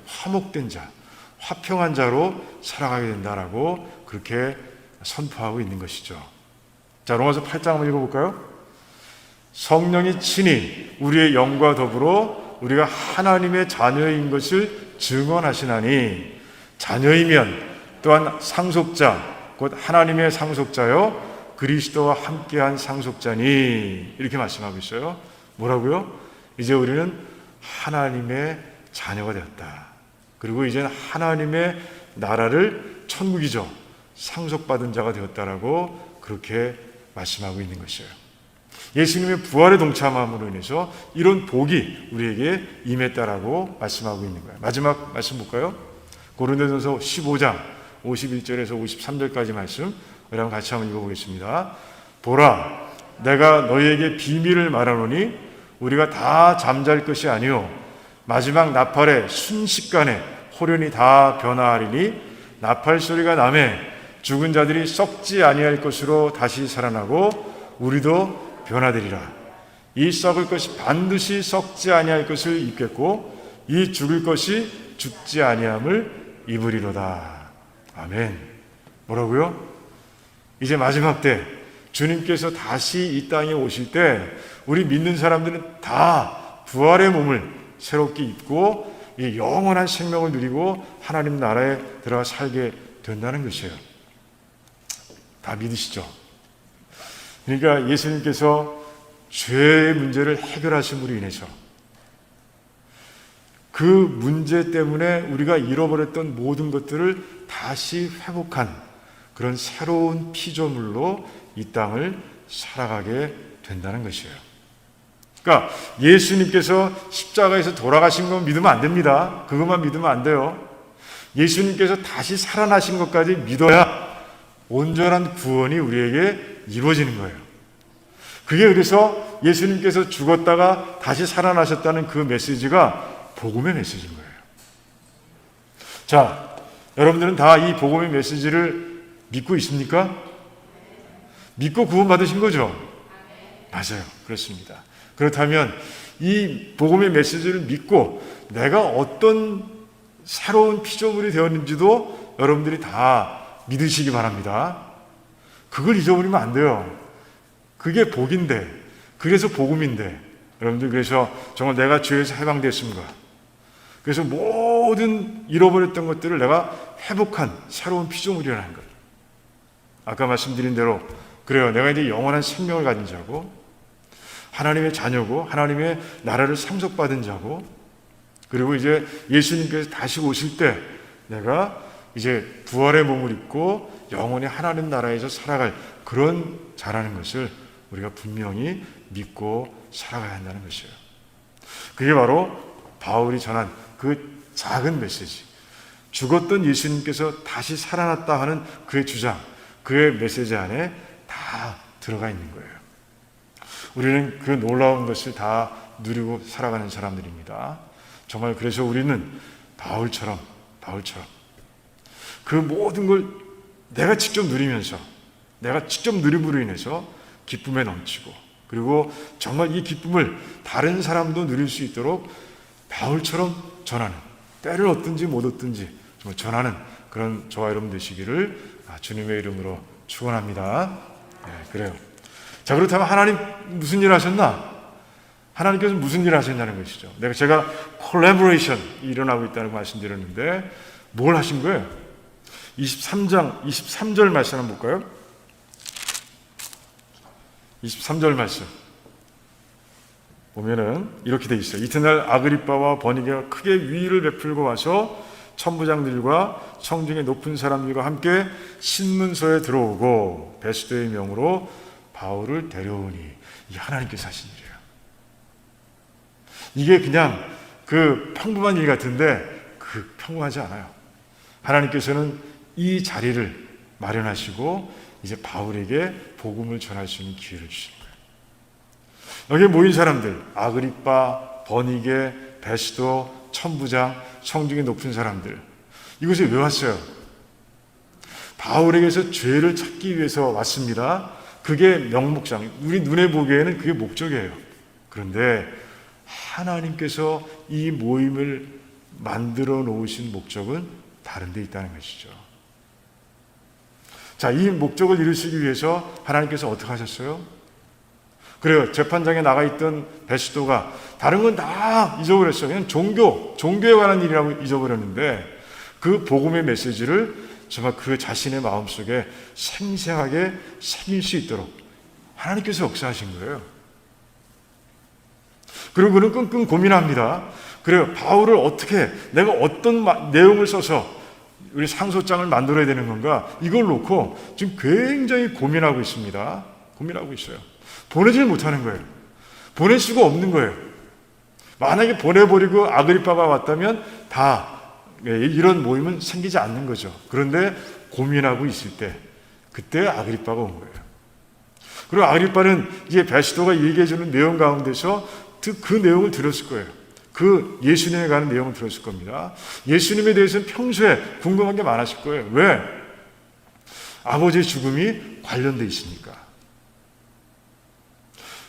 화목된 자, 화평한 자로 살아가게 된다라고 그렇게 선포하고 있는 것이죠. 자, 로마서 8장 한번 읽어볼까요? 성령이 친히 우리의 영과 더불어 우리가 하나님의 자녀인 것을 증언하시나니 자녀이면 또한 상속자 곧 하나님의 상속자요 그리스도와 함께한 상속자니 이렇게 말씀하고 있어요. 뭐라고요? 이제 우리는 하나님의 자녀가 되었다. 그리고 이제는 하나님의 나라를 천국이죠. 상속받은 자가 되었다라고 그렇게 말씀하고 있는 것이에요. 예수님의 부활에 동참함으로 인해서 이런 복이 우리에게 임했다라고 말씀하고 있는 거예요. 마지막 말씀 볼까요? 고린도전서 15장 51절에서 53절까지 말씀 우리 한번 같이 한번 읽어보겠습니다. 보라, 내가 너희에게 비밀을 말하노니 우리가 다 잠잘 것이 아니요 마지막 나팔의 순식간에 호련히 다 변화하리니 나팔 소리가 나매 죽은 자들이 썩지 아니할 것으로 다시 살아나고 우리도 변화되리라. 이 썩을 것이 반드시 썩지 아니할 것을 입겠고 이 죽을 것이 죽지 아니함을 입으리로다. 아멘. 뭐라고요? 이제 마지막 때 주님께서 다시 이 땅에 오실 때 우리 믿는 사람들은 다 부활의 몸을 새롭게 입고 이 영원한 생명을 누리고 하나님 나라에 들어가 살게 된다는 것이에요. 다 믿으시죠? 그러니까 예수님께서 죄의 문제를 해결하심으로 인해서 그 문제 때문에 우리가 잃어버렸던 모든 것들을 다시 회복한 그런 새로운 피조물로 이 땅을 살아가게 된다는 것이에요. 그러니까 예수님께서 십자가에서 돌아가신 건 믿으면 안 됩니다. 그것만 믿으면 안 돼요. 예수님께서 다시 살아나신 것까지 믿어야 온전한 구원이 우리에게 이루어지는 거예요. 그게 그래서 예수님께서 죽었다가 다시 살아나셨다는 그 메시지가 복음의 메시지인 거예요. 자, 여러분들은 다 이 복음의 메시지를 믿고 있습니까? 믿고 구원받으신 거죠? 맞아요. 그렇습니다. 그렇다면 이 복음의 메시지를 믿고 내가 어떤 새로운 피조물이 되었는지도 여러분들이 다 믿으시기 바랍니다. 그걸 잊어버리면 안 돼요. 그게 복인데, 그래서 복음인데, 여러분들 그래서 정말 내가 죄에서 해방됐습니다. 그래서 모든 잃어버렸던 것들을 내가 회복한 새로운 피조물이라는 것. 아까 말씀드린 대로 그래요. 내가 이제 영원한 생명을 가진 자고 하나님의 자녀고 하나님의 나라를 상속받은 자고 그리고 이제 예수님께서 다시 오실 때 내가 이제 부활의 몸을 입고 영원히 하나님 나라에서 살아갈 그런 자라는 것을 우리가 분명히 믿고 살아가야 한다는 것이에요. 그게 바로 바울이 전한 그 작은 메시지, 죽었던 예수님께서 다시 살아났다 하는 그의 주장, 그의 메시지 안에 다 들어가 있는 거예요. 우리는 그 놀라운 것을 다 누리고 살아가는 사람들입니다. 정말 그래서 우리는 바울처럼 그 모든 걸 내가 직접 누리면서 내가 직접 누림으로 인해서 기쁨에 넘치고 그리고 정말 이 기쁨을 다른 사람도 누릴 수 있도록 바울처럼 전하는, 때를 얻든지 못 얻든지 정말 전하는 그런 저와 여러분 되시기를 주님의 이름으로 축원합니다. 네, 그래요. 자, 그렇다면 하나님 무슨 일 하셨나? 하나님께서 무슨 일 하셨냐는 것이죠. 제가 콜래보레이션이 일어나고 있다는 말씀드렸는데 뭘 하신 거예요? 23장 23절 말씀 한번 볼까요? 23절 말씀 보면은 이렇게 돼 있어요. 이튿날 아그리빠와 버니게가 크게 위의를 베풀고 와서 천부장들과 청중의 높은 사람들과 함께 신문서에 들어오고 베스도의 명으로 바울을 데려오니 이 하나님께서 하신 일이에요. 이게 그냥 그 평범한 일 같은데 그 평범하지 않아요. 하나님께서는 이 자리를 마련하시고 이제 바울에게 복음을 전할 수 있는 기회를 주시는 거예요. 여기에 모인 사람들, 아그리빠, 버니게, 베스도, 천부장, 청중의 높은 사람들, 이곳에 왜 왔어요? 바울에게서 죄를 찾기 위해서 왔습니다. 그게 명목상, 우리 눈에 보기에는 그게 목적이에요. 그런데 하나님께서 이 모임을 만들어 놓으신 목적은 다른 데 있다는 것이죠. 자, 이 목적을 이루시기 위해서 하나님께서 어떻게 하셨어요? 그래요. 재판장에 나가 있던 베스도가 다른 건 다 잊어버렸어요. 그냥 종교에 관한 일이라고 잊어버렸는데 그 복음의 메시지를 정말 그 자신의 마음속에 생생하게 새길 수 있도록 하나님께서 역사하신 거예요. 그리고 그는 끙끙 고민합니다. 그래요. 바울을 어떻게, 내가 어떤 내용을 써서 우리 상소장을 만들어야 되는 건가? 이걸 놓고 지금 굉장히 고민하고 있습니다. 고민하고 있어요. 보내질 못하는 거예요. 보낼 수가 없는 거예요. 만약에 보내버리고 아그리빠가 왔다면 다 이런 모임은 생기지 않는 거죠. 그런데 고민하고 있을 때 그때 아그리빠가 온 거예요. 그리고 아그리빠는 이제 베스도가 얘기해주는 내용 가운데서 그 내용을 들었을 거예요. 그 예수님에 관한 내용을 들었을 겁니다. 예수님에 대해서는 평소에 궁금한 게 많았을 거예요. 왜? 아버지의 죽음이 관련돼 있으니까.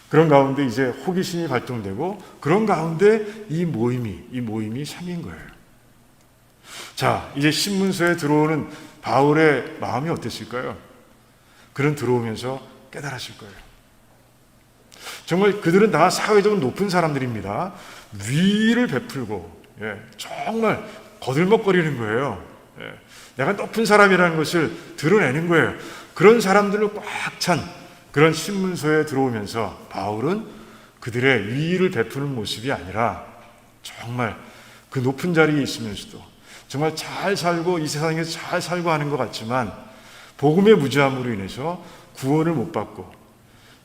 그런 가운데 이제 호기심이 발동되고 그런 가운데 이 모임이 생긴 거예요. 자, 이제 신문서에 들어오는 바울의 마음이 어땠을까요? 그는 들어오면서 깨달았을 거예요. 정말 그들은 다 사회적으로 높은 사람들입니다. 위를 베풀고 정말 거들먹거리는 거예요. 내가 높은 사람이라는 것을 드러내는 거예요. 그런 사람들로 꽉 찬 그런 신문서에 들어오면서 바울은 그들의 위를 베푸는 모습이 아니라 정말 그 높은 자리에 있으면서도 정말 잘 살고 이 세상에서 잘 살고 하는 것 같지만 복음의 무지함으로 인해서 구원을 못 받고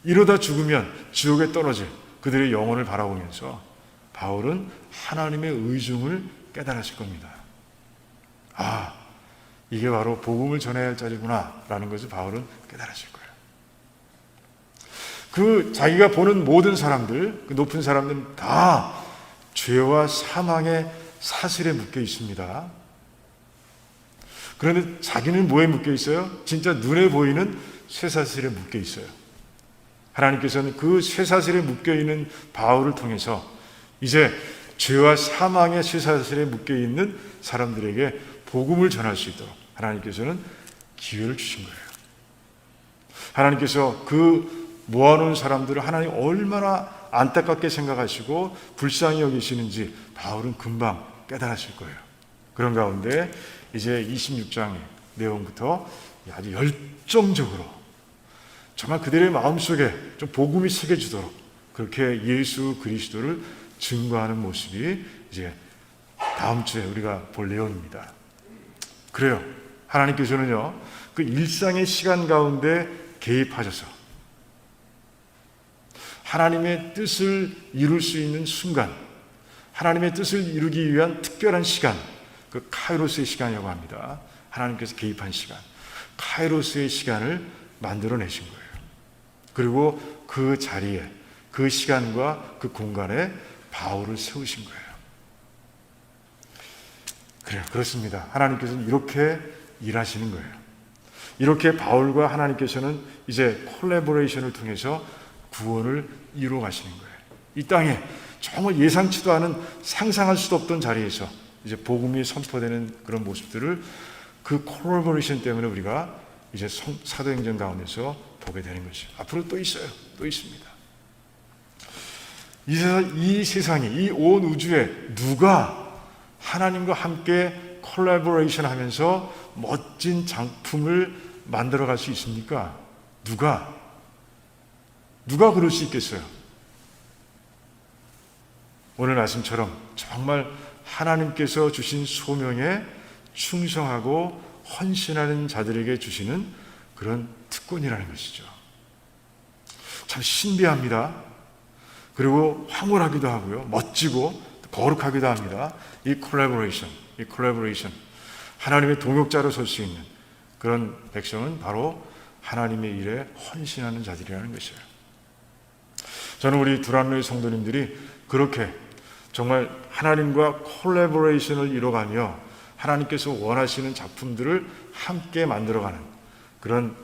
이러다 죽으면 지옥에 떨어질 그들의 영혼을 바라보면서 바울은 하나님의 의중을 깨달았을 겁니다. 아, 이게 바로 복음을 전해야 할 자리구나 라는 것을 바울은 깨달았을 거예요. 그 자기가 보는 모든 사람들, 그 높은 사람들은 다 죄와 사망의 사슬에 묶여 있습니다. 그런데 자기는 뭐에 묶여 있어요? 진짜 눈에 보이는 쇠사슬에 묶여 있어요. 하나님께서는 그 쇠사슬에 묶여 있는 바울을 통해서 이제 죄와 사망의 쇠사슬에 묶여 있는 사람들에게 복음을 전할 수 있도록 하나님께서는 기회를 주신 거예요. 하나님께서 그 모아놓은 사람들을 하나님 얼마나 안타깝게 생각하시고 불쌍히 여기시는지 바울은 금방 깨달았을 거예요. 그런 가운데 이제 26장의 내용부터 아주 열정적으로 정말 그들의 마음속에 좀 복음이 새겨지도록 그렇게 예수 그리스도를 증거하는 모습이 이제 다음 주에 우리가 볼 내용입니다. 그래요. 하나님께서는요, 그 일상의 시간 가운데 개입하셔서 하나님의 뜻을 이룰 수 있는 순간, 하나님의 뜻을 이루기 위한 특별한 시간, 그 카이로스의 시간이라고 합니다. 하나님께서 개입한 시간, 카이로스의 시간을 만들어내신 거예요. 그리고 그 자리에, 그 시간과 그 공간에 바울을 세우신 거예요. 그래요. 그렇습니다. 하나님께서는 이렇게 일하시는 거예요. 이렇게 바울과 하나님께서는 이제 콜래보레이션을 통해서 구원을 이루어 가시는 거예요. 이 땅에 정말 예상치도 않은 상상할 수도 없던 자리에서 이제 복음이 선포되는 그런 모습들을 그 콜래보레이션 때문에 우리가 이제 사도행전 가운데서 보게 되는 것이죠. 앞으로 또 있어요. 또 있습니다. 이 세상에, 이 온 우주에 누가 하나님과 함께 콜래보레이션 하면서 멋진 작품을 만들어 갈 수 있습니까? 누가 그럴 수 있겠어요? 오늘 말씀처럼 정말 하나님께서 주신 소명에 충성하고 헌신하는 자들에게 주시는 그런 특권이라는 것이죠. 참 신비합니다. 그리고 황홀하기도 하고요. 멋지고 거룩하기도 합니다. 이 콜래보레이션. 하나님의 동역자로 설 수 있는 그런 백성은 바로 하나님의 일에 헌신하는 자들이라는 것이에요. 저는 우리 두란노의 성도님들이 그렇게 정말 하나님과 콜래보레이션을 이뤄가며 하나님께서 원하시는 작품들을 함께 만들어가는 그런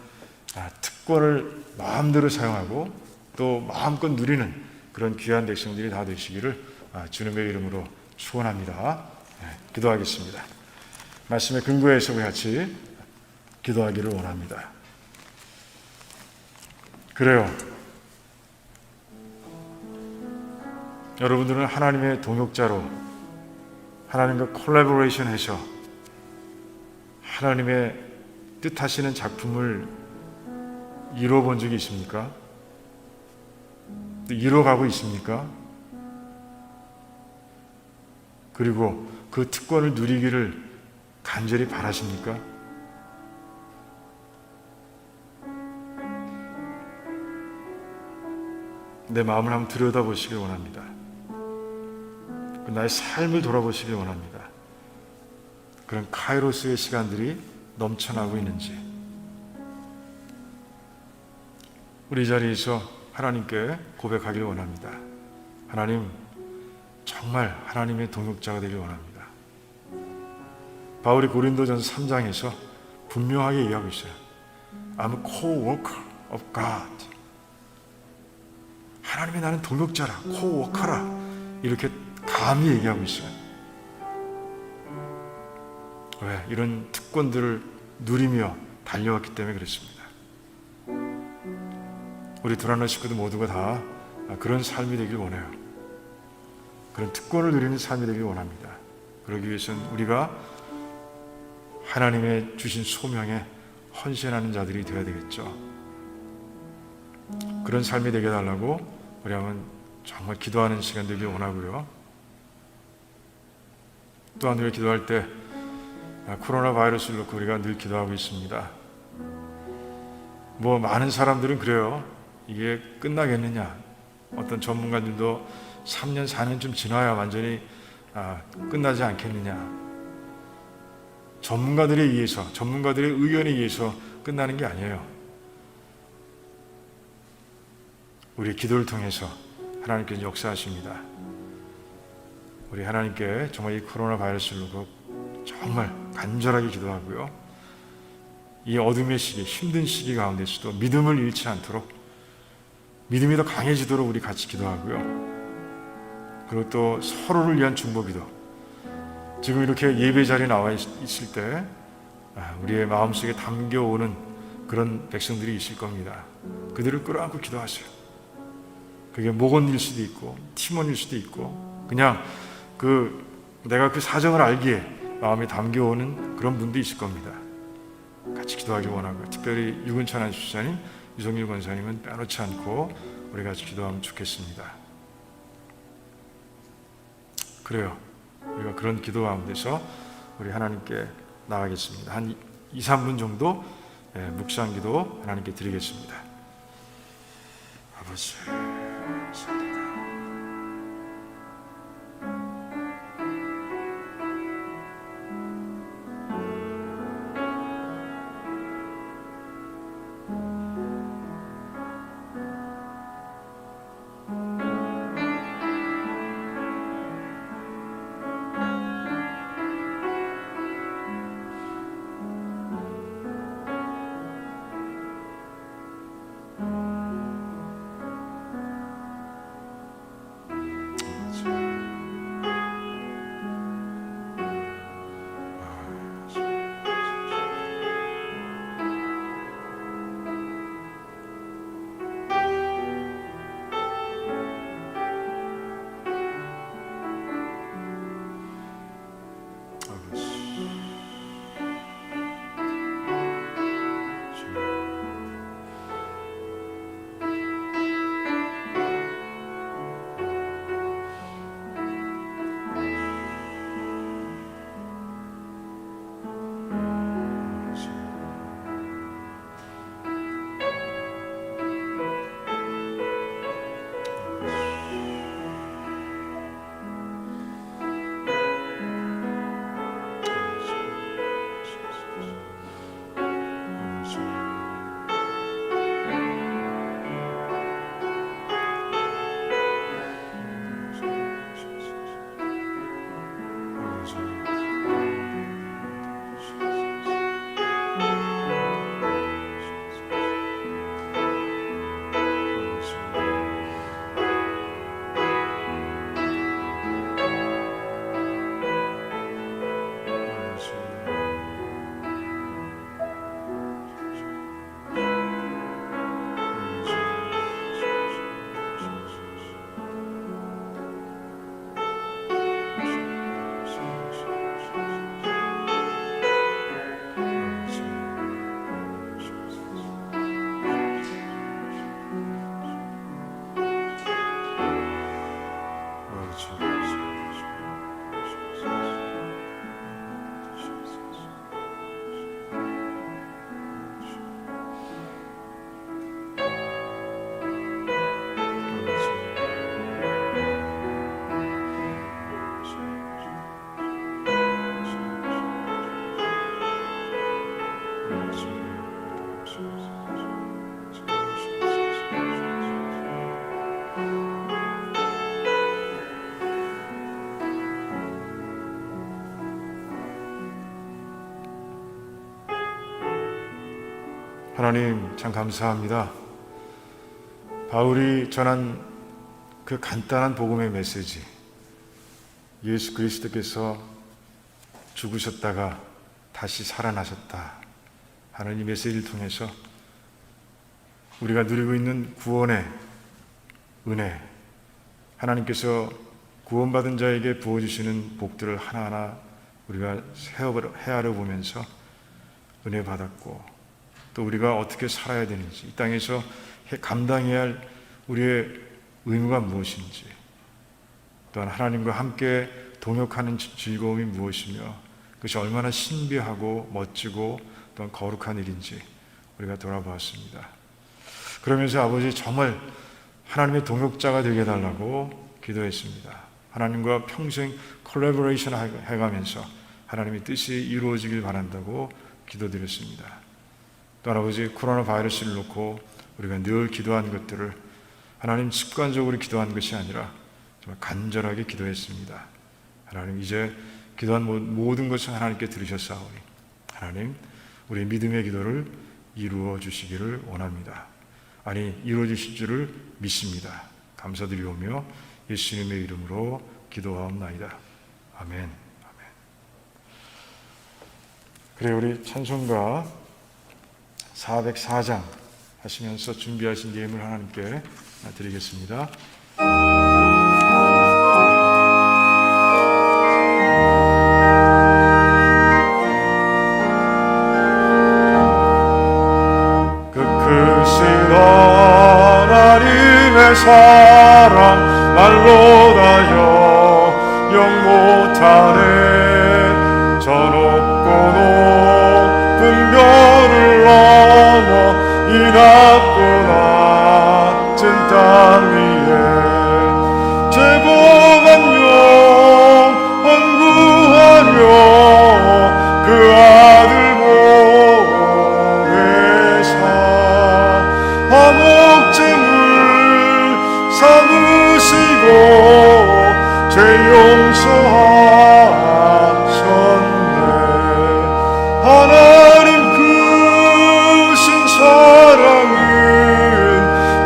특권을 마음대로 사용하고 또 마음껏 누리는 그런 귀한 백성들이 다 되시기를 주님의 이름으로 축원합니다. 기도하겠습니다. 말씀의 근거에서 우리 같이 기도하기를 원합니다. 그래요. 여러분들은 하나님의 동역자로 하나님과 콜래보레이션해서 하나님의 뜻하시는 작품을 이루어 본 적이 있습니까? 또 이루어가고 있습니까? 그리고 그 특권을 누리기를 간절히 바라십니까? 내 마음을 한번 들여다보시길 원합니다. 나의 삶을 돌아보시길 원합니다. 그런 카이로스의 시간들이 넘쳐나고 있는지 우리 이 자리에서 하나님께 고백하길 원합니다. 하나님, 정말 하나님의 동역자가 되길 원합니다. 바울이 고린도전서 3장에서 분명하게 얘기하고 있어요. I'm a co-worker of God. 하나님이 나는 동역자라, co-worker라 이렇게 감히 얘기하고 있어요. 왜? 이런 특권들을 누리며 달려왔기 때문에 그렇습니다. 우리 두란노 식구들 모두가 다 그런 삶이 되길 원해요. 그런 특권을 누리는 삶이 되길 원합니다. 그러기 위해서는 우리가 하나님의 주신 소명에 헌신하는 자들이 되어야 되겠죠. 그런 삶이 되게 해달라고 우리 한번 정말 기도하는 시간 되길 원하고요. 또한 우리가 기도할 때 코로나 바이러스를 놓고 우리가 늘 기도하고 있습니다. 많은 사람들은 그래요. 이게 끝나겠느냐, 어떤 전문가들도 3년, 4년쯤 지나야 완전히 끝나지 않겠느냐. 전문가들에 의해서, 전문가들의 의견에 의해서 끝나는 게 아니에요. 우리 기도를 통해서 하나님께서 역사하십니다. 우리 하나님께 정말 이 코로나 바이러스를 놓고 정말 간절하게 기도하고요. 이 어둠의 시기, 힘든 시기 가운데서도 믿음을 잃지 않도록, 믿음이 더 강해지도록 우리 같이 기도하고요. 그리고 또 서로를 위한 중보기도. 지금 이렇게 예배 자리에 나와 있을 때 우리의 마음속에 담겨오는 그런 백성들이 있을 겁니다. 그들을 끌어안고 기도하세요. 그게 목원일 수도 있고 팀원일 수도 있고 그냥 내가 그 사정을 알기에 마음에 담겨오는 그런 분도 있을 겁니다. 같이 기도하기 원하고요. 특별히 유근찬 안수사님, 유성일 권사님은 빼놓지 않고 우리 같이 기도하면 좋겠습니다. 그래요. 우리가 그런 기도 가운데서 우리 하나님께 나가겠습니다. 한 2, 3분 정도 묵상 기도 하나님께 드리겠습니다. 아버지, 하나님 참 감사합니다. 바울이 전한 그 간단한 복음의 메시지, 예수 그리스도께서 죽으셨다가 다시 살아나셨다 하는 이 메시지를 통해서 우리가 누리고 있는 구원의 은혜, 하나님께서 구원받은 자에게 부어주시는 복들을 하나하나 우리가 헤아려 보면서 은혜 받았고, 또 우리가 어떻게 살아야 되는지, 이 땅에서 감당해야 할 우리의 의무가 무엇인지, 또한 하나님과 함께 동역하는 즐거움이 무엇이며 그것이 얼마나 신비하고 멋지고 또한 거룩한 일인지 우리가 돌아보았습니다. 그러면서 아버지 정말 하나님의 동역자가 되게 해달라고 기도했습니다. 하나님과 평생 콜라보레이션 해가면서 하나님의 뜻이 이루어지길 바란다고 기도드렸습니다. 또 아버지, 코로나 바이러스를 놓고 우리가 늘 기도한 것들을 하나님 습관적으로 기도한 것이 아니라 정말 간절하게 기도했습니다. 하나님, 이제 기도한 모든 것을 하나님께 들으셨사오니 하나님, 우리 믿음의 기도를 이루어 주시기를 원합니다. 아니, 이루어 주실 줄을 믿습니다. 감사드리오며 예수님의 이름으로 기도하옵나이다. 아멘. 아멘. 그래, 우리 찬송가 404장 하시면서 준비하신 예물 하나님께 드리겠습니다. 그 크신 하나님의 사랑 말로 다 영영 못하네. 저 높고 높은 별을 넘어 이 낮고 낮은 땅 위에 죄범한 영혼 구하려 그 아들 보내사 화목제물 삼으시고 죄 용서하셨네. 하나님 크신 사랑은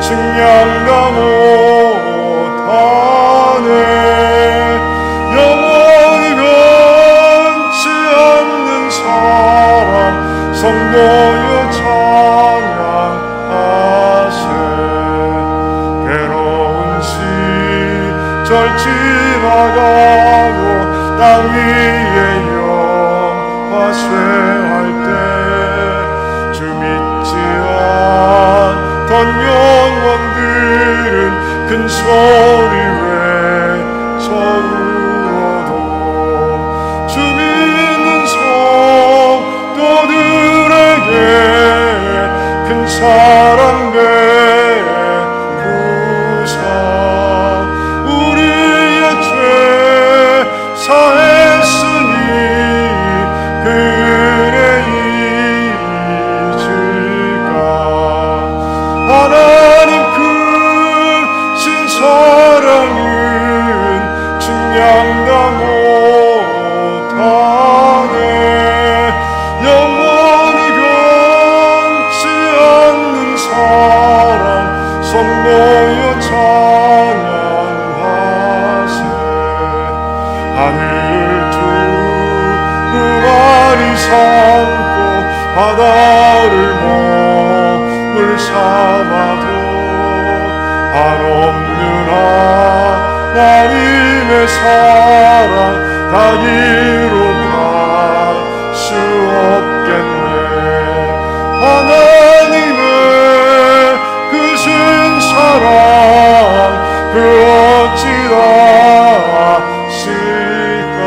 증량다 못하네. 영원히 변치 않는 사랑 성도여 찬양하세. 괴로운 시절 지나가고 땅 위에 영화 쇠할 때 주 믿지 않던 영혼들은 큰 소리 외쳐울어도 주 믿는 성도들에게 큰 사랑 베푸사 우리의 죄 사했으니 그래 잊을까. 하나님 크신 사랑은 증량다 못하네. 영원히 변치 않는 사랑 성도여 찬양하세. 하늘 두루마리 삼고 바다를 몸을 삼아도 한없는 하나님의 사랑 다 이루갈 수 없겠네. 하나님의 크신 사랑 그 어찌다 실까.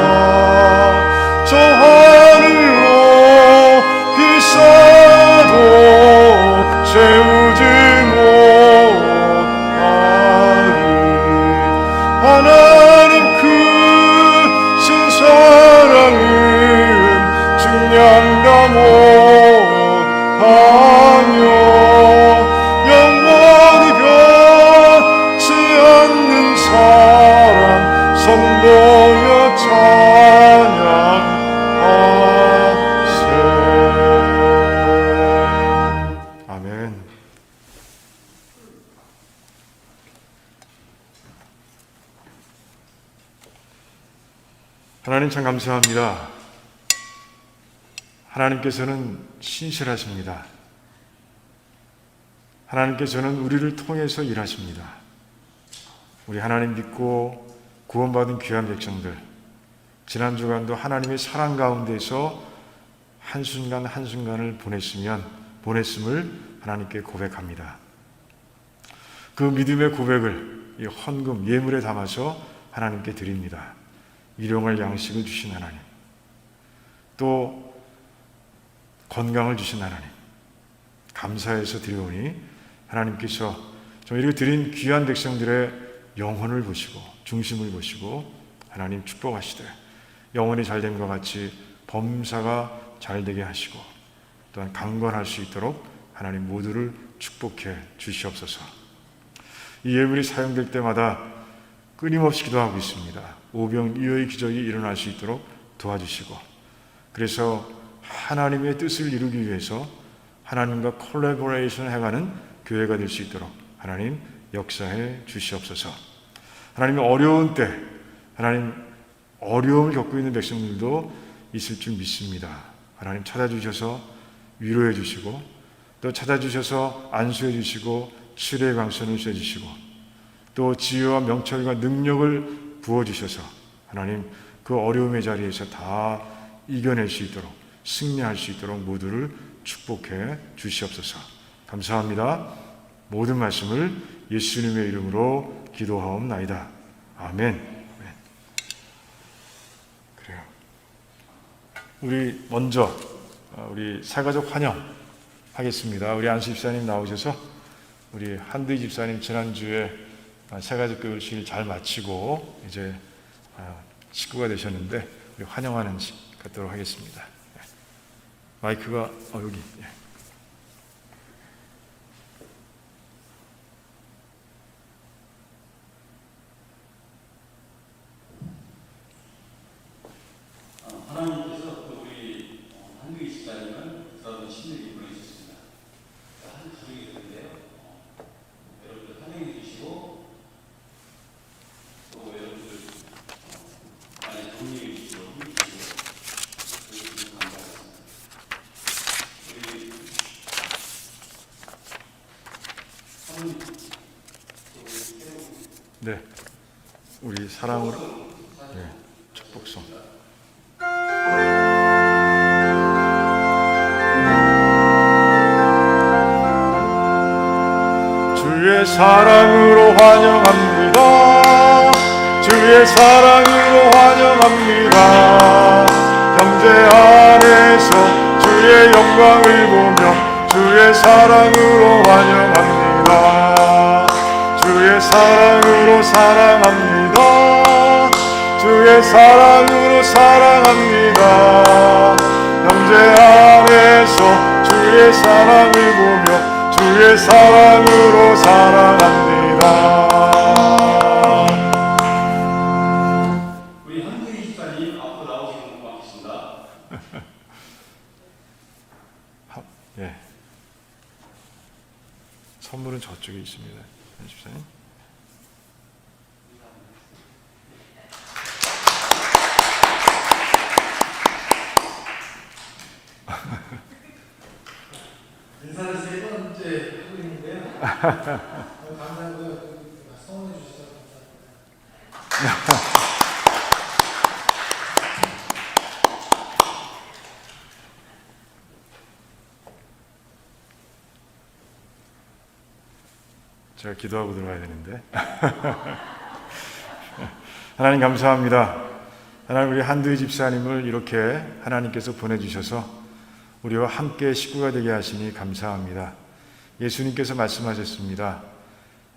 저 하늘로 비싸도 채우지 못하리. 하나님 크신 사랑은 증량다 못하며 영원히 변치 않는 사랑 성도여 찬양하세. 아멘. 하나님 참 감사합니다. 하나님께서는 신실하십니다. 하나님께서는 우리를 통해서 일하십니다. 우리 하나님 믿고 구원받은 귀한 백성들, 지난 주간도 하나님의 사랑 가운데서 한순간 한순간을 보냈음을 하나님께 고백합니다. 그 믿음의 고백을 이 헌금, 예물에 담아서 하나님께 드립니다. 일용할 양식을 주신 하나님, 또 건강을 주신 하나님, 감사해서 드리오니 하나님께서 좀 이렇게 드린 귀한 백성들의 영혼을 보시고 중심을 보시고 하나님 축복하시되 영혼이 잘됨과 같이 범사가 잘되게 하시고 또한 강건할 수 있도록 하나님 모두를 축복해 주시옵소서. 이 예물이 사용될 때마다 끊임없이 기도하고 있습니다. 오병이어의 기적이 일어날 수 있도록 도와주시고, 그래서 하나님의 뜻을 이루기 위해서 하나님과 콜라보레이션 해가는 교회가 될 수 있도록 하나님 역사해 주시옵소서. 하나님의 어려운 때, 하나님 어려움을 겪고 있는 백성들도 있을 줄 믿습니다. 하나님 찾아주셔서 위로해 주시고, 또 찾아주셔서 안수해 주시고, 치료의 광선을 쐬주시고, 또 지혜와 명철과 능력을 부어주셔서 하나님 그 어려움의 자리에서 다 이겨낼 수 있도록, 승리할 수 있도록 모두를 축복해 주시옵소서. 감사합니다. 모든 말씀을 예수님의 이름으로 기도하옵나이다. 아멘. 그래요. 우리 먼저 우리 새가족 환영 하겠습니다. 우리 안수 집사님 나오셔서 우리 한두희 집사님 지난주에 새가족 교육실 잘 마치고 이제 식구가 되셨는데 우리 환영하는 갖도록 하겠습니다. 마이크가 여기. 하나님께서 우리 한두희 집사님은 그런 신들이 보내주셨습니다. 한 가족이 되는데요. 여러분들 환영해 주시고 또 여러분들 많이 격려해 주시고 힘주시고 그래서 감사하겠습니다. 우리 사모님 네, 우리 사랑으로 축복송. 주의 사랑으로 환영합니다. 주의 사랑으로 환영합니다. 형제 안에서 주의 영광을 보며 주의 사랑으로 환영합니다. 주의 사랑으로 사랑합니다. 주의 사랑으로 사랑합니다. 형제 안에서 주의 사랑을 보며 주의 사랑으로 사랑합니다. 우리 한두희 집사님 앞으로 나오시는 것 같습니다. 예. 선물은 저쪽에 있습니다. 한 집사님. 인사를 세 번째 하고 있는데요. 감사하고요. 성원해 주셔서 감사합니다. 제가 기도하고 들어가야 되는데. 하나님 감사합니다. 하나님 우리 한두희 집사님을 이렇게 하나님께서 보내주셔서 우리와 함께 식구가 되게 하시니 감사합니다. 예수님께서 말씀하셨습니다.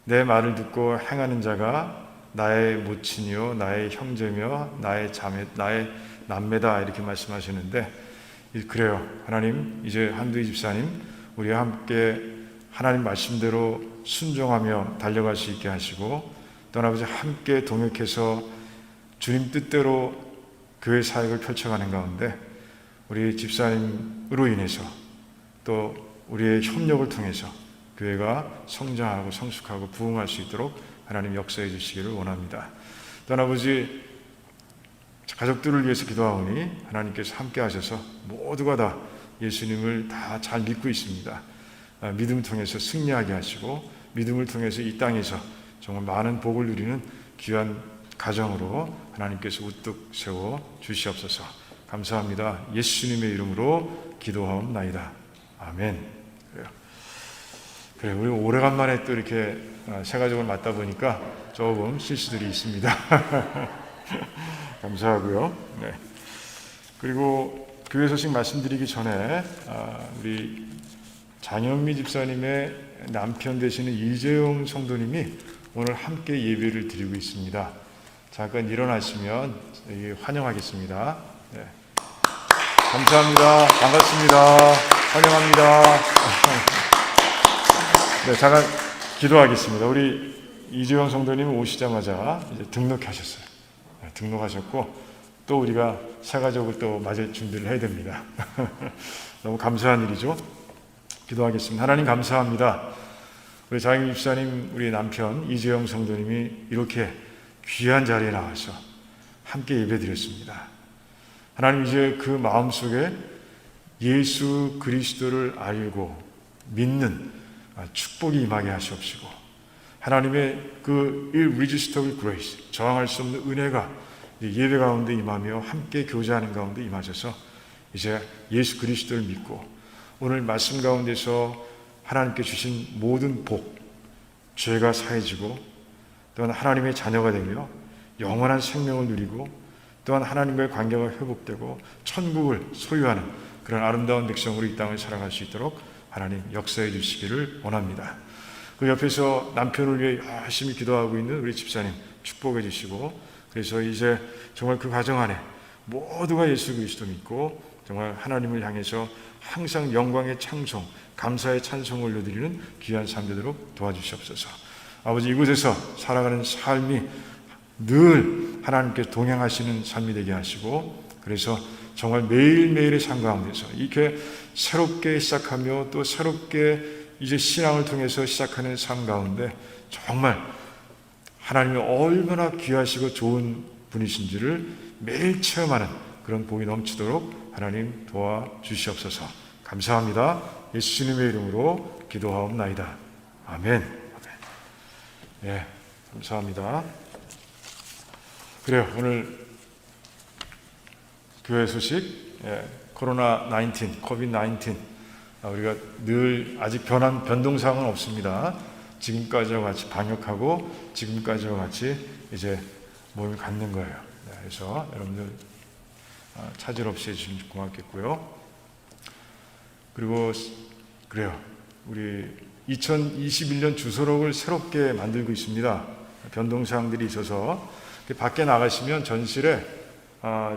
내 말을 듣고 행하는 자가 나의 모친이요 나의 형제며 나의 자매 나의 남매다 이렇게 말씀하셨는데 그래요. 하나님 이제 한두희 집사님 우리와 함께 하나님 말씀대로 순종하며 달려갈 수 있게 하시고 또 아버지 함께 동역해서 주님 뜻대로 교회 사역을 펼쳐가는 가운데 우리 집사님으로 인해서 또 우리의 협력을 통해서 교회가 성장하고 성숙하고 부흥할 수 있도록 하나님 역사해 주시기를 원합니다. 또 아버지 가족들을 위해서 기도하오니 하나님께서 함께 하셔서 모두가 다 예수님을 다 잘 믿고 있습니다. 믿음을 통해서 승리하게 하시고 믿음을 통해서 이 땅에서 정말 많은 복을 누리는 귀한 가정으로 하나님께서 우뚝 세워 주시옵소서. 감사합니다. 예수님의 이름으로 기도하옵나이다. 아멘. 그래요. 우리 오래간만에 또 이렇게 새 가족을 맞다 보니까 조금 실수들이 있습니다. 감사하고요. 네. 그리고 교회 소식 말씀드리기 전에 우리 장현미 집사님의 남편 되시는 이재용 성도님이 오늘 함께 예배를 드리고 있습니다. 잠깐 일어나시면 환영하겠습니다. 네. 감사합니다. 반갑습니다. 환영합니다. 네, 잠깐 기도하겠습니다. 우리 이재용 성도님 오시자마자 이제 등록하셨어요. 네, 등록하셨고 또 우리가 새가족을 또 맞을 준비를 해야 됩니다. 너무 감사한 일이죠. 기도하겠습니다. 하나님 감사합니다. 우리 장인 집사님, 우리 남편 이재영 성도님이 이렇게 귀한 자리에 나와서 함께 예배드렸습니다. 하나님, 이제 그 마음속에 예수 그리스도를 알고 믿는 축복이 임하게 하시옵시고, 하나님의 그 irresistible grace, 저항할 수 없는 은혜가 예배 가운데 임하며 함께 교제하는 가운데 임하셔서 이제 예수 그리스도를 믿고 오늘 말씀 가운데서 하나님께 주신 모든 복, 죄가 사해지고 또한 하나님의 자녀가 되며 영원한 생명을 누리고 또한 하나님과의 관계가 회복되고 천국을 소유하는 그런 아름다운 백성으로 이 땅을 살아갈 수 있도록 하나님 역사해 주시기를 원합니다. 그 옆에서 남편을 위해 열심히 기도하고 있는 우리 집사님 축복해 주시고, 그래서 이제 정말 그 가정 안에 모두가 예수 그리스도 믿고 정말 하나님을 향해서 항상 영광의 찬송, 감사의 찬송을 올려드리는 귀한 삶 되도록 도와주시옵소서. 아버지, 이곳에서 살아가는 삶이 늘 하나님께 동행하시는 삶이 되게 하시고, 그래서 정말 매일매일의 삶 가운데서 이렇게 새롭게 시작하며 또 새롭게 이제 신앙을 통해서 시작하는 삶 가운데 정말 하나님이 얼마나 귀하시고 좋은 분이신지를 매일 체험하는 그런 복이 넘치도록 하나님 도와주시옵소서. 감사합니다. 예수님의 이름으로 기도하옵나이다. 아멘. 네, 감사합니다. 그래요. 오늘 교회 소식, 코로나 19, 코비드-19, 우리가 늘 아직 변동사항은 없습니다. 지금까지와 같이 방역하고 지금까지와 같이 이제 몸을 갖는 거예요. 그래서 여러분들 차질 없이 해주시면 고맙겠고요. 그리고 그래요. 우리 2021년 주소록을 새롭게 만들고 있습니다. 변동사항들이 있어서 밖에 나가시면 전실에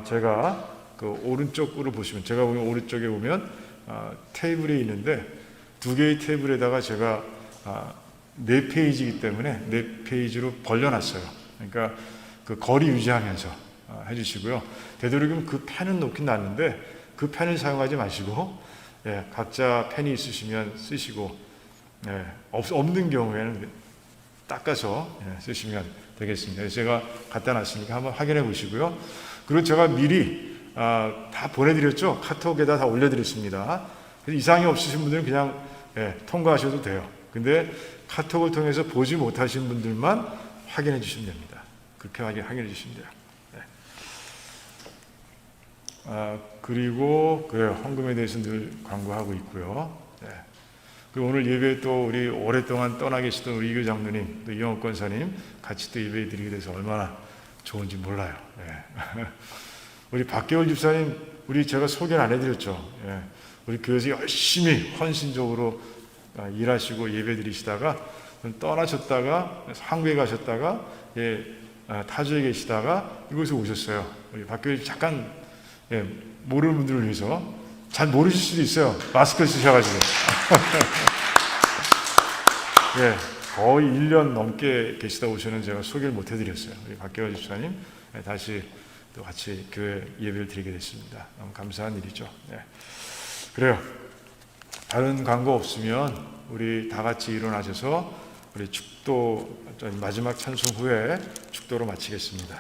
제가 그 오른쪽으로 보시면, 제가 보면 오른쪽에 보면 테이블이 있는데 두 개의 테이블에다가 제가 4페이지이기 때문에 4페이지로 벌려놨어요. 그러니까 그 거리 유지하면서 해주시고요. 되도록이면 그 펜은 놓긴 놨는데 그 펜을 사용하지 마시고, 각자 펜이 있으시면 쓰시고, 없는 경우에는 닦아서 쓰시면 되겠습니다. 제가 갖다 놨으니까 한번 확인해 보시고요. 그리고 제가 미리 다 보내드렸죠. 카톡에다 다 올려드렸습니다. 이상이 없으신 분들은 그냥 통과하셔도 돼요. 근데 카톡을 통해서 보지 못하신 분들만 확인해 주시면 됩니다. 그렇게 확인해 주시면 돼요. 그리고 헌금에 대해서 늘 광고하고 있고요. 그리고 오늘 예배 또 우리 오랫동안 떠나 계시던 우리 이교 장로님, 또 이영옥 권사님 같이 또 예배 드리게 돼서 얼마나 좋은지 몰라요. 우리 박계월 집사님, 제가 소개를 안 해드렸죠. 우리 교회에서 열심히 헌신적으로 일하시고 예배 드리시다가 떠나셨다가 한국에 가셨다가 타주에 계시다가 이곳에 오셨어요. 우리 박계월 잠깐 모르는 분들을 위해서, 잘 모르실 수도 있어요. 마스크 쓰셔가지고. 거의 1년 넘게 계시다 오셔는 제가 소개를 못 해드렸어요. 우리 박계월 집사님 다시 또 같이 교회 예배를 드리게 됐습니다. 너무 감사한 일이죠. 그래요. 다른 광고 없으면 우리 다 같이 일어나셔서 우리 축도 마지막 찬송 후에 축도로 마치겠습니다.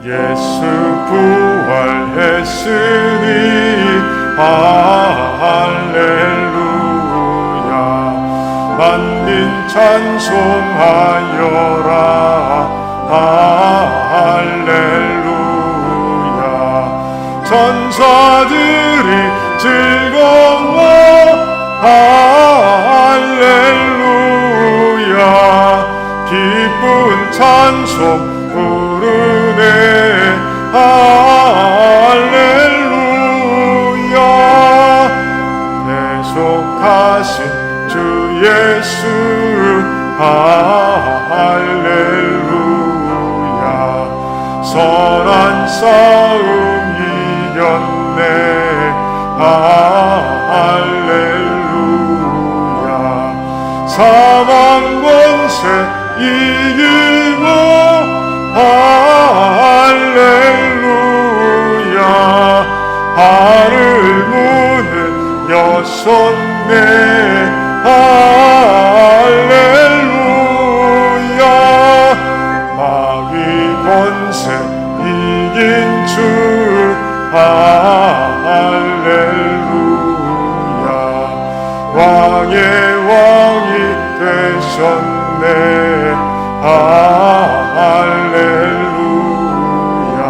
예수 부활했으니 할렐루야. 만민 찬송하여라. 할렐루야. 천사들이 즐거워. 할렐루야. 기쁜 찬송 약속하신 주 예수 할렐루야. 선한 싸움 이겼네 할렐루야. 사망 권세 이기고 할렐루야. 하늘 문을 여셨네 할렐루야. 마귀 권세 이긴 주 할렐루야. 왕의 왕이 되셨네 할렐루야.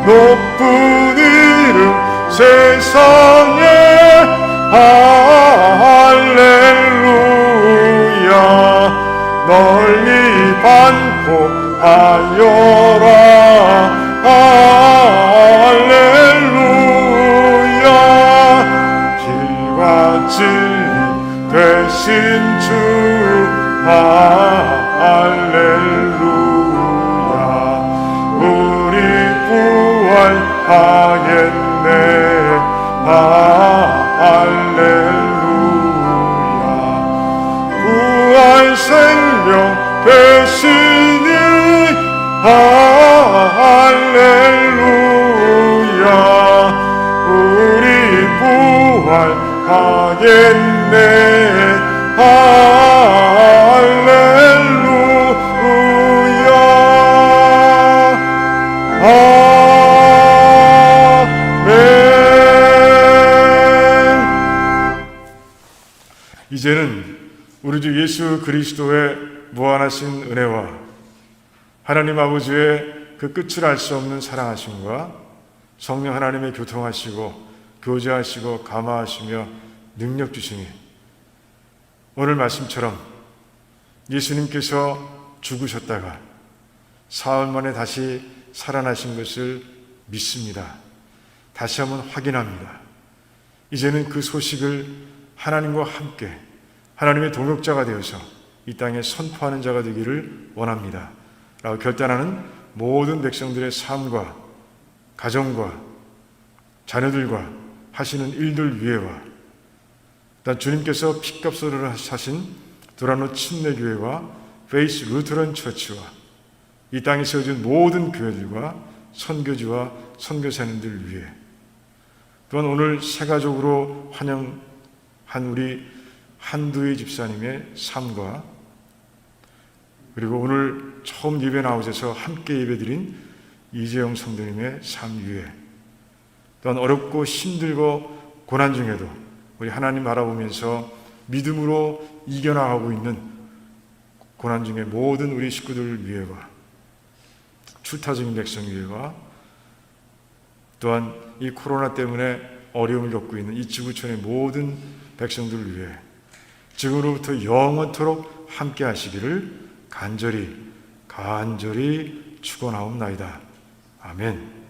높은 이름 세상에 할렐루야. 널리 받고 하여라 할렐루야. 길과 진리 되신 주 할렐루야. 우리 부활하겠네 할렐루야. 부활 생명 되시니 할렐루야. 우리 부활하겠네 할렐루야. 이제는 우리 주 예수 그리스도의 무한하신 은혜와 하나님 아버지의 그 끝을 알 수 없는 사랑하심과 성령 하나님의 교통하시고 교제하시고 감화하시며 능력 주심이 오늘 말씀처럼 예수님께서 죽으셨다가 사흘 만에 다시 살아나신 것을 믿습니다. 다시 한번 확인합니다. 이제는 그 소식을 하나님과 함께 하나님의 동역자가 되어서 이 땅에 선포하는 자가 되기를 원합니다. 라고 결단하는 모든 백성들의 삶과 가정과 자녀들과 하시는 일들 위에와 또 주님께서 피값으로 하신 도라노 침례교회와 페이스 루터런 처치와 이 땅에 세워진 모든 교회들과 선교지와 선교사님들 위해 또한 오늘 세가족으로 환영한 우리 한두희 집사님의 삶과 그리고 오늘 처음 예배 나오셔서 함께 예배드린 이재영 성도님의 삶 위에 또한 어렵고 힘들고 고난 중에도 우리 하나님 바라보면서 믿음으로 이겨나가고 있는 고난 중에 모든 우리 식구들 위에와 출타 중인 백성 위에와 또한 이 코로나 때문에 어려움을 겪고 있는 이 지구촌의 모든 백성들을 위해 지금으로부터 영원토록 함께 하시기를 간절히 축원하옵나이다. 아멘.